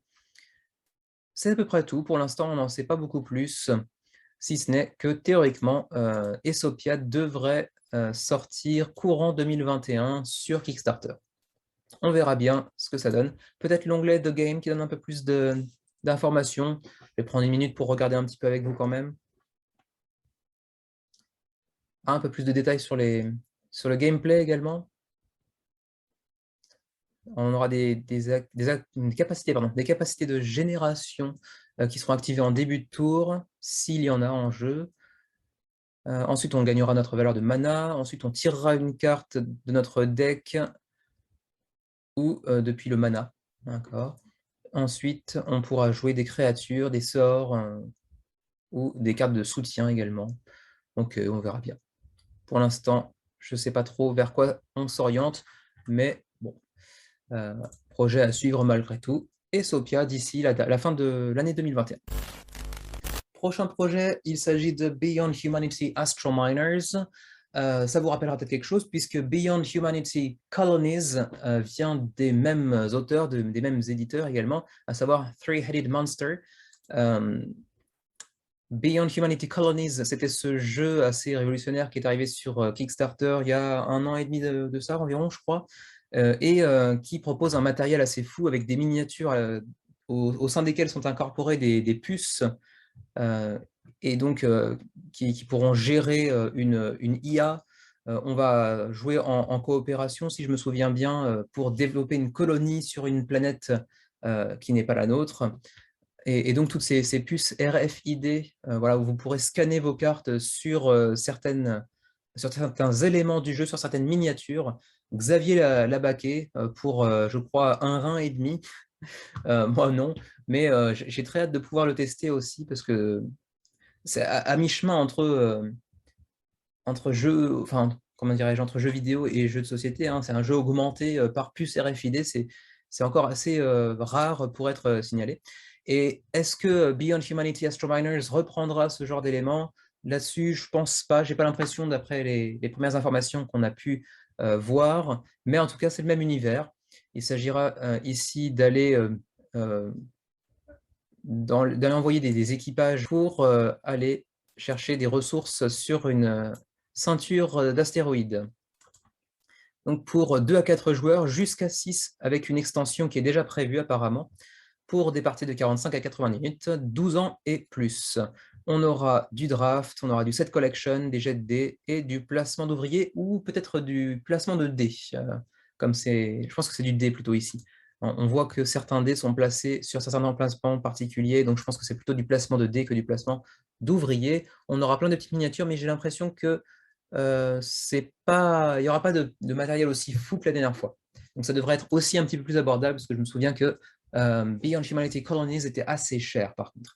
Speaker 1: C'est à peu près tout. Pour l'instant, on n'en sait pas beaucoup plus, si ce n'est que théoriquement, Esopia devrait sortir courant 2021 sur Kickstarter. On verra bien ce que ça donne. Peut-être l'onglet The Game qui donne un peu plus d'informations. Je vais prendre une minute pour regarder un petit peu avec vous quand même. Un peu plus de détails sur le gameplay également. On aura des capacités de génération qui seront activées en début de tour, s'il y en a en jeu. Ensuite, on gagnera notre valeur de mana. Ensuite, on tirera une carte de notre deck ou depuis le mana. D'accord. Ensuite, on pourra jouer des créatures, des sorts ou des cartes de soutien également. Donc, on verra bien. Pour l'instant, je ne sais pas trop vers quoi on s'oriente, mais bon, projet à suivre malgré tout. Et Sopia d'ici la fin de l'année 2021. Prochain projet, il s'agit de Beyond Humanity Astro Miners. Ça vous rappellera peut-être quelque chose, puisque Beyond Humanity Colonies vient des mêmes auteurs, des mêmes éditeurs également, à savoir Three-Headed Monster. Beyond Humanity Colonies, c'était ce jeu assez révolutionnaire qui est arrivé sur Kickstarter il y a 1 an et demi de ça environ, je crois, et qui propose un matériel assez fou avec des miniatures au sein desquelles sont incorporées des puces et donc qui pourront gérer une IA. On va jouer en coopération, si je me souviens bien, pour développer une colonie sur une planète qui n'est pas la nôtre. Et donc, toutes ces puces RFID, voilà, où vous pourrez scanner vos cartes sur certains éléments du jeu, sur certaines miniatures. Xavier l'a baqué pour, je crois, 1,5 €. Moi, non. Mais j'ai très hâte de pouvoir le tester aussi parce que c'est à mi-chemin entre jeux, enfin, comment dirais-je, entre jeux vidéo et jeux de société, hein. C'est un jeu augmenté par puce RFID, c'est encore assez rare pour être signalé. Et est-ce que Beyond Humanity Astro Miners reprendra ce genre d'éléments? Là-dessus, je pense pas, j'ai pas l'impression d'après les premières informations qu'on a pu voir, mais en tout cas, c'est le même univers. Il s'agira ici euh, d'aller envoyer des équipages pour aller chercher des ressources sur une ceinture d'astéroïdes. Donc pour 2 à 4 joueurs, jusqu'à 6 avec une extension qui est déjà prévue apparemment, pour des parties de 45 à 80 minutes, 12 ans et plus. On aura du draft, on aura du set collection, des jets de dés et du placement d'ouvriers ou peut-être du placement de dés. Je pense que c'est du dé plutôt ici. On voit que certains dés sont placés sur certains emplacements particuliers, donc je pense que c'est plutôt du placement de dés que du placement d'ouvriers. On aura plein de petites miniatures, mais j'ai l'impression que il n'y aura pas de matériel aussi fou que la dernière fois. Donc ça devrait être aussi un petit peu plus abordable, parce que je me souviens que Beyond Humanity Colonies était assez cher par contre.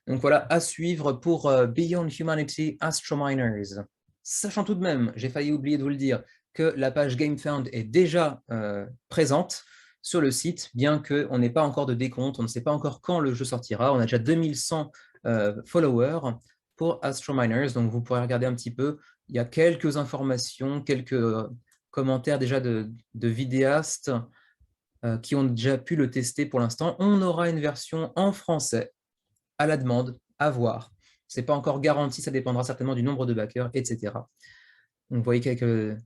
Speaker 1: Donc voilà, à suivre pour Beyond Humanity Astro Miners. Sachant tout de même, j'ai failli oublier de vous le dire, que la page GameFound est déjà présente sur le site, bien qu'on n'ait pas encore de décompte, on ne sait pas encore quand le jeu sortira. On a déjà 2100 followers pour Astro Miners, donc vous pourrez regarder un petit peu. Il y a quelques informations, quelques commentaires déjà de vidéastes qui ont déjà pu le tester pour l'instant. On aura une version en français, à la demande, à voir. Ce n'est pas encore garanti, ça dépendra certainement du nombre de backers, etc. Donc, vous voyez quelques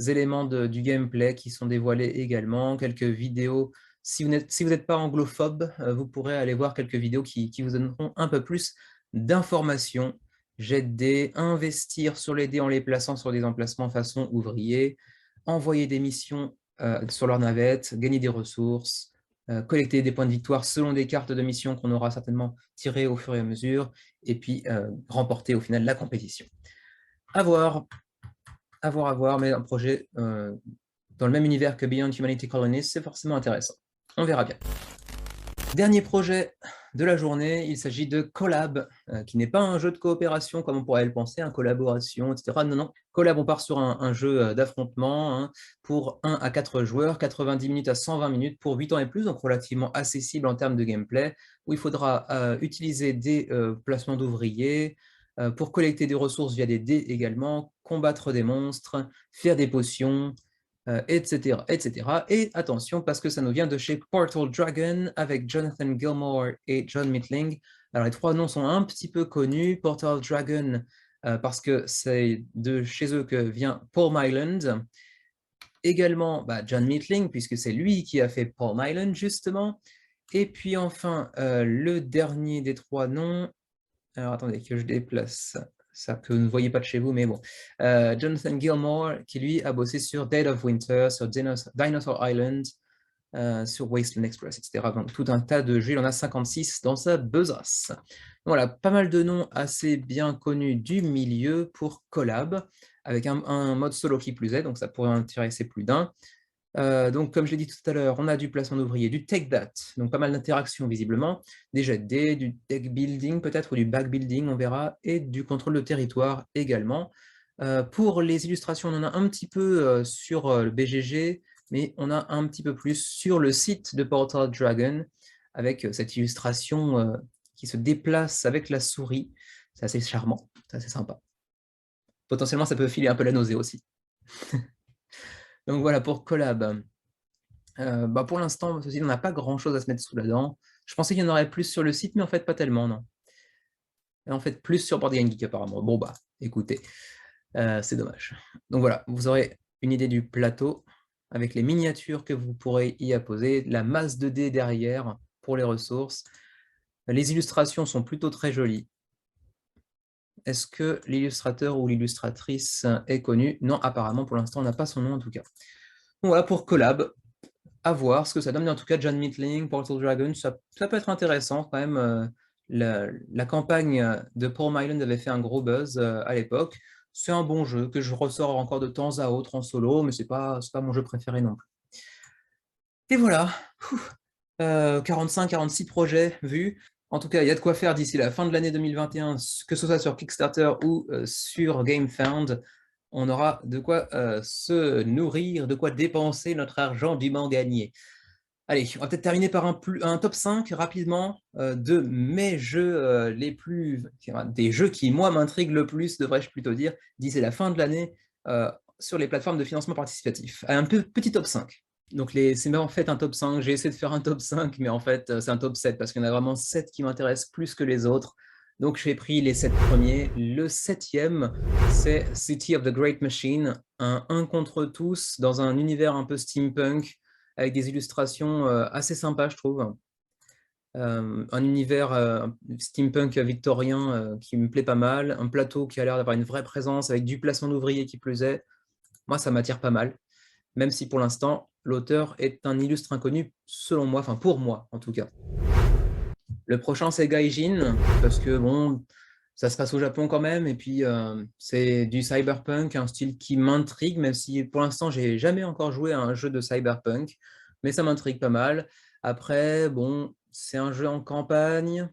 Speaker 1: éléments du gameplay qui sont dévoilés également, quelques vidéos. Si vous n'êtes pas anglophobe, vous pourrez aller voir quelques vidéos qui vous donneront un peu plus d'informations. Jet de dés, investir sur les dés en les plaçant sur des emplacements façon ouvrier, envoyer des missions sur leur navette, gagner des ressources, collecter des points de victoire selon des cartes de mission qu'on aura certainement tirées au fur et à mesure, et puis remporter au final la compétition. À voir, mais un projet dans le même univers que Beyond Humanity Colonies, c'est forcément intéressant. On verra bien. Dernier projet de la journée, il s'agit de Collab, qui n'est pas un jeu de coopération comme on pourrait le penser, collaboration, etc. Non, non. Collab, on part sur un jeu d'affrontement pour 1 à 4 joueurs, 90 minutes à 120 minutes pour 8 ans et plus, donc relativement accessible en termes de gameplay, où il faudra utiliser des placements d'ouvriers pour collecter des ressources via des dés également, combattre des monstres, faire des potions, etc., etc. Et attention, parce que ça nous vient de chez Portal Dragon, avec Jonathan Gilmour et John Mitling. Alors, les trois noms sont un petit peu connus. Portal Dragon, parce que c'est de chez eux que vient Paul Myland. Également, John Mitling, puisque c'est lui qui a fait Paul Myland, justement. Et puis enfin, le dernier des trois noms, alors attendez que je déplace ça que vous ne voyez pas de chez vous, mais bon. Jonathan Gilmour, qui lui a bossé sur Dead of Winter, sur Dinosaur Island, sur Wasteland Express, etc. Donc tout un tas de jeux, il en a 56 dans sa besace. Voilà, pas mal de noms assez bien connus du milieu pour Collab, avec un mode solo qui plus est, donc ça pourrait intéresser plus d'un. Donc, comme je l'ai dit tout à l'heure, on a du placement d'ouvriers, du Take That, donc pas mal d'interactions visiblement, des jets de dés, du deck building peut-être, ou du back building, on verra, et du contrôle de territoire également. Pour les illustrations, on en a un petit peu sur le BGG, mais on a un petit peu plus sur le site de Portal Dragon, avec cette illustration qui se déplace avec la souris. C'est assez charmant, c'est assez sympa. Potentiellement, ça peut filer un peu la nausée aussi. Donc voilà, pour Collab. Pour l'instant, on n'a pas grand-chose à se mettre sous la dent. Je pensais qu'il y en aurait plus sur le site, mais en fait, pas tellement, non. Et en fait, plus sur Board Game Geek, apparemment. Bon, écoutez, c'est dommage. Donc voilà, vous aurez une idée du plateau, avec les miniatures que vous pourrez y apposer, la masse de dés derrière pour les ressources. Les illustrations sont plutôt très jolies. Est-ce que l'illustrateur ou l'illustratrice est connu? Non, apparemment, pour l'instant, on n'a pas son nom en tout cas. Donc voilà pour Collab. À voir ce que ça donne, mais en tout cas, John Mitling, Portal Dragon, ça peut être intéressant quand même. La campagne de Paul Myland avait fait un gros buzz à l'époque. C'est un bon jeu que je ressors encore de temps à autre en solo, mais c'est pas mon jeu préféré non plus. Et voilà, 45-46 projets vus. En tout cas, il y a de quoi faire d'ici la fin de l'année 2021, que ce soit sur Kickstarter ou sur GameFound. On aura de quoi se nourrir, de quoi dépenser notre argent dûment gagné. Allez, on va peut-être terminer par un top 5 rapidement de mes jeux des jeux qui, moi, m'intriguent le plus, devrais-je plutôt dire, d'ici la fin de l'année sur les plateformes de financement participatif. Un petit top 5. Donc, c'est en fait un top 5. J'ai essayé de faire un top 5, mais en fait, c'est un top 7 parce qu'il y en a vraiment 7 qui m'intéressent plus que les autres. Donc, j'ai pris les 7 premiers. Le 7e, c'est City of the Great Machine, un contre tous dans un univers un peu steampunk avec des illustrations assez sympas, je trouve. Un univers steampunk victorien qui me plaît pas mal, un plateau qui a l'air d'avoir une vraie présence avec du placement d'ouvriers qui plus est. Moi, ça m'attire pas mal, même si pour l'instant, l'auteur est un illustre inconnu, selon moi, enfin pour moi en tout cas. Le prochain, c'est Gaijin, parce que bon, ça se passe au Japon quand même, et puis c'est du cyberpunk, un style qui m'intrigue, même si pour l'instant, j'ai jamais encore joué à un jeu de cyberpunk, mais ça m'intrigue pas mal. Après, bon, c'est un jeu en campagne.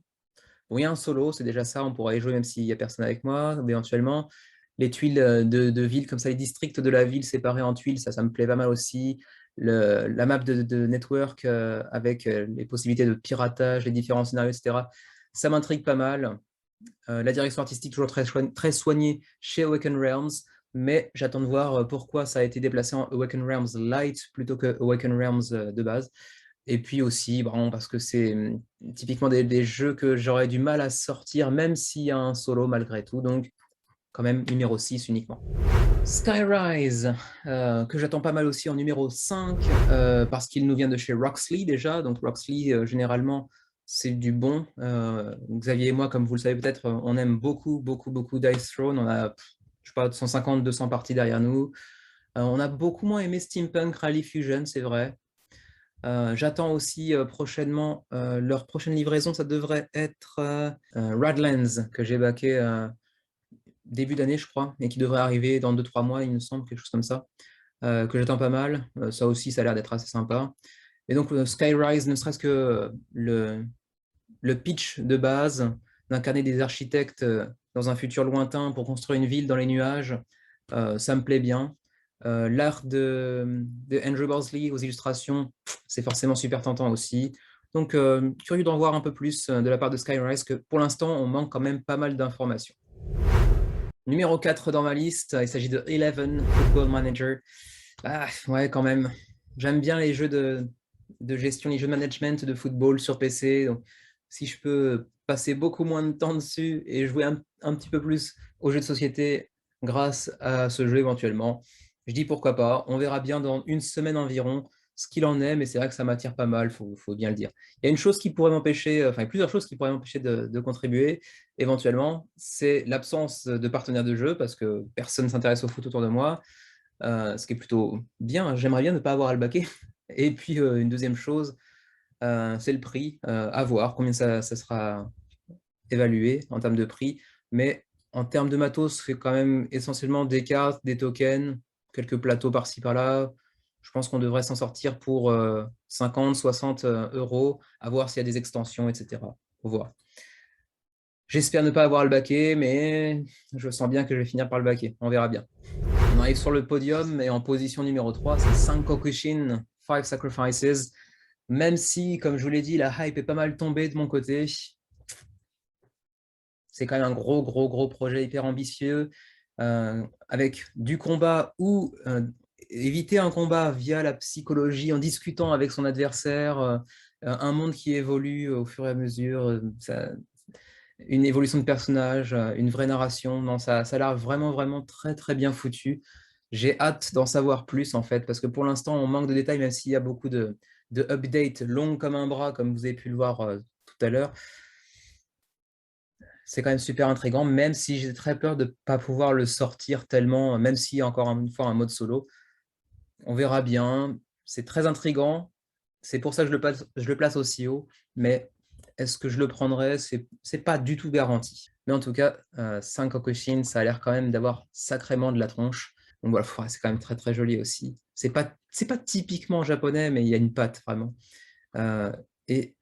Speaker 1: Oui, un solo, c'est déjà ça, on pourrait y jouer même s'il n'y a personne avec moi, éventuellement. Les tuiles de ville, comme ça, les districts de la ville séparés en tuiles, ça me plaît pas mal aussi. La map de network avec les possibilités de piratage, les différents scénarios, etc. Ça m'intrigue pas mal. La direction artistique toujours très soignée chez Awaken Realms, mais j'attends de voir pourquoi ça a été déplacé en Awaken Realms Lite plutôt que Awaken Realms de base. Et puis aussi, bon, parce que c'est typiquement des jeux que j'aurais du mal à sortir, même s'il y a un solo malgré tout. Donc, quand même, numéro 6 uniquement. Skyrise, que j'attends pas mal aussi en numéro 5, parce qu'il nous vient de chez Roxley déjà. Donc, Roxley, généralement, c'est du bon. Xavier et moi, comme vous le savez peut-être, on aime beaucoup, beaucoup, beaucoup Dice Throne. On a, je sais pas, 150, 200 parties derrière nous. On a beaucoup moins aimé Steampunk Rally Fusion, c'est vrai. J'attends aussi prochainement leur prochaine livraison, ça devrait être Radlands, que j'ai backé début d'année, je crois, et qui devrait arriver dans 2-3 mois, il me semble, quelque chose comme ça, que j'attends pas mal. Ça aussi, ça a l'air d'être assez sympa. Et donc, Skyrise, ne serait-ce que le pitch de base, d'incarner des architectes dans un futur lointain pour construire une ville dans les nuages, ça me plaît bien. L'art de Andrew Bosley aux illustrations, c'est forcément super tentant aussi. Donc, curieux d'en voir un peu plus de la part de Skyrise, que pour l'instant, on manque quand même pas mal d'informations. Numéro 4 dans ma liste, il s'agit de Eleven, Football Manager. Ah, ouais, quand même. J'aime bien les jeux de gestion, les jeux de management de football sur PC. Donc, si je peux passer beaucoup moins de temps dessus et jouer un petit peu plus aux jeux de société grâce à ce jeu éventuellement, je dis pourquoi pas. On verra bien dans une semaine environ ce qu'il en est, mais c'est vrai que ça m'attire pas mal, faut bien le dire. Il y a une chose qui pourrait m'empêcher, enfin plusieurs choses qui pourraient m'empêcher de contribuer éventuellement, c'est l'absence de partenaires de jeu parce que personne ne s'intéresse au foot autour de moi, ce qui est plutôt bien. J'aimerais bien ne pas avoir à le baquer. Et puis une deuxième chose, c'est le prix, à voir combien ça sera évalué en termes de prix, mais en termes de matos, c'est quand même essentiellement des cartes, des tokens, quelques plateaux par-ci par-là. Je pense qu'on devrait s'en sortir pour 50, 60 euros, à voir s'il y a des extensions, etc. Faut voir. J'espère ne pas avoir à le baquer, mais je sens bien que je vais finir par le baquer. On verra bien. On arrive sur le podium et en position numéro 3, c'est Sankokushin 5 Sacrifices. Même si, comme je vous l'ai dit, la hype est pas mal tombée de mon côté, c'est quand même un gros, gros, gros projet hyper ambitieux, avec du combat ou éviter un combat via la psychologie, en discutant avec son adversaire, un monde qui évolue au fur et à mesure, une évolution de personnage, une vraie narration. Non, ça a l'air vraiment, vraiment très, très bien foutu. J'ai hâte d'en savoir plus, en fait, parce que pour l'instant, on manque de détails, même s'il y a beaucoup de updates longues comme un bras, comme vous avez pu le voir tout à l'heure. C'est quand même super intriguant, même si j'ai très peur de ne pas pouvoir le sortir tellement, même s'il y a encore une fois un mode solo. On verra bien. C'est très intriguant. c'est pour ça que je le place aussi haut, mais est-ce que je le prendrais? C'est pas du tout garanti. Mais en tout cas, Sankokushin, ça a l'air quand même d'avoir sacrément de la tronche. Donc voilà, c'est quand même très très joli aussi. C'est pas typiquement japonais, mais il y a une patte vraiment. Et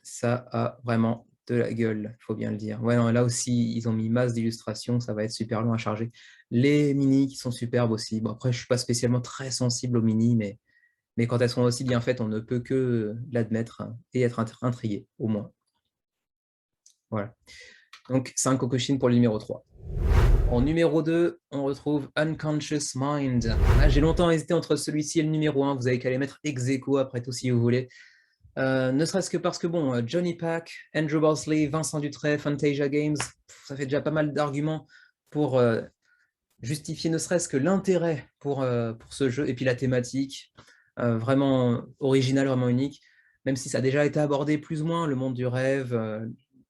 Speaker 1: ça a vraiment de la gueule, il faut bien le dire. Ouais, non, là aussi, ils ont mis masse d'illustrations, ça va être super long à charger. Les mini qui sont superbes aussi. Bon, après, je ne suis pas spécialement très sensible aux mini, mais quand elles sont aussi bien faites, on ne peut que l'admettre et être intrigué, au moins. Voilà. Donc, 5 Kokushin pour le numéro 3. En numéro 2, on retrouve Unconscious Mind. Ah, j'ai longtemps hésité entre celui-ci et le numéro 1. Vous avez qu'à les mettre ex aequo après tout si vous voulez. Ne serait-ce que parce que, bon, Johnny Pack, Andrew Bosley, Vincent Dutray, Fantasia Games, ça fait déjà pas mal d'arguments pour justifier ne serait-ce que l'intérêt pour ce jeu, et puis la thématique, vraiment originale, vraiment unique, même si ça a déjà été abordé plus ou moins, le monde du rêve,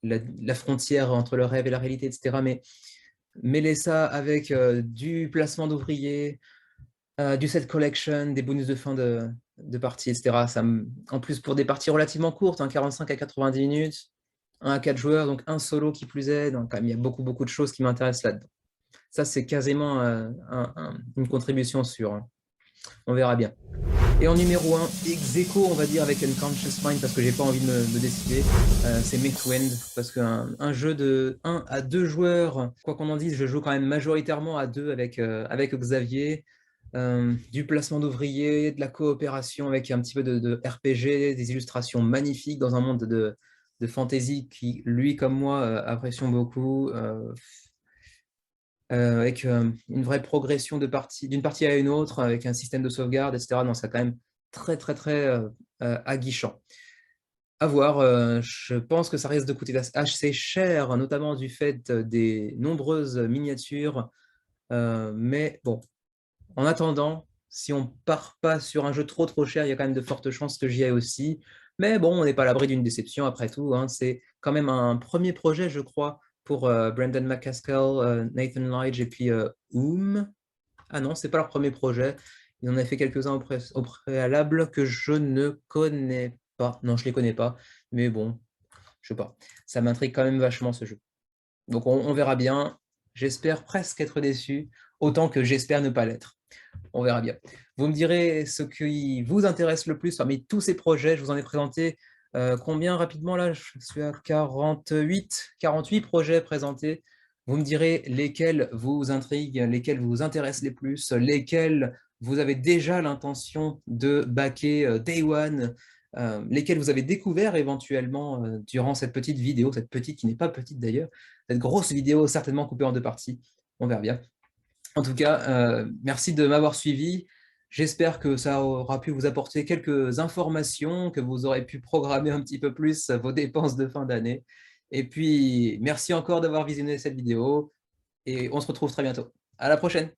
Speaker 1: la frontière entre le rêve et la réalité, etc. Mais mêler ça avec du placement d'ouvriers, du set collection, des bonus de fin de partie, etc. En plus, pour des parties relativement courtes, 45 à 90 minutes, 1 à 4 joueurs, donc un solo qui plus est, donc quand même, il y a beaucoup, beaucoup de choses qui m'intéressent là-dedans. Ça, c'est quasiment une contribution sûre. Hein. On verra bien. Et en numéro 1, ex aequo, on va dire, avec Unconscious Mind, parce que j'ai pas envie de me décider, c'est Mythwind, parce qu'un jeu de 1 à 2 joueurs, quoi qu'on en dise, je joue quand même majoritairement à 2 avec Xavier, du placement d'ouvriers, de la coopération avec un petit peu de RPG, des illustrations magnifiques dans un monde de fantasy qui, lui comme moi, apprécions beaucoup, avec une vraie progression d'une partie à une autre, avec un système de sauvegarde, etc. Non, c'est quand même très, très, très aguichant. À voir, je pense que ça risque de coûter assez cher, notamment du fait des nombreuses miniatures. Mais bon, en attendant, si on part pas sur un jeu trop cher, il y a quand même de fortes chances que j'y aille aussi. Mais bon, on n'est pas à l'abri d'une déception après tout. Hein. C'est quand même un premier projet, je crois, pour Brandon McCaskill, Nathan Lodge et puis Ah non, c'est pas leur premier projet. Ils en ont fait quelques-uns au préalable que je ne connais pas. Non, je les connais pas. Mais bon, je sais pas. Ça m'intrigue quand même vachement ce jeu. Donc on verra bien. J'espère presque être déçu, autant que j'espère ne pas l'être. On verra bien. Vous me direz ce qui vous intéresse le plus parmi tous ces projets. Je vous en ai présenté combien rapidement là? Je suis à 48 projets présentés. Vous me direz lesquels vous intriguent, lesquels vous intéressent les plus, lesquels vous avez déjà l'intention de backer Day One, lesquels vous avez découvert éventuellement durant cette petite vidéo, cette petite qui n'est pas petite d'ailleurs, cette grosse vidéo certainement coupée en 2 parties. On verra bien. En tout cas, merci de m'avoir suivi. J'espère que ça aura pu vous apporter quelques informations, que vous aurez pu programmer un petit peu plus vos dépenses de fin d'année. Et puis, merci encore d'avoir visionné cette vidéo et on se retrouve très bientôt. À la prochaine!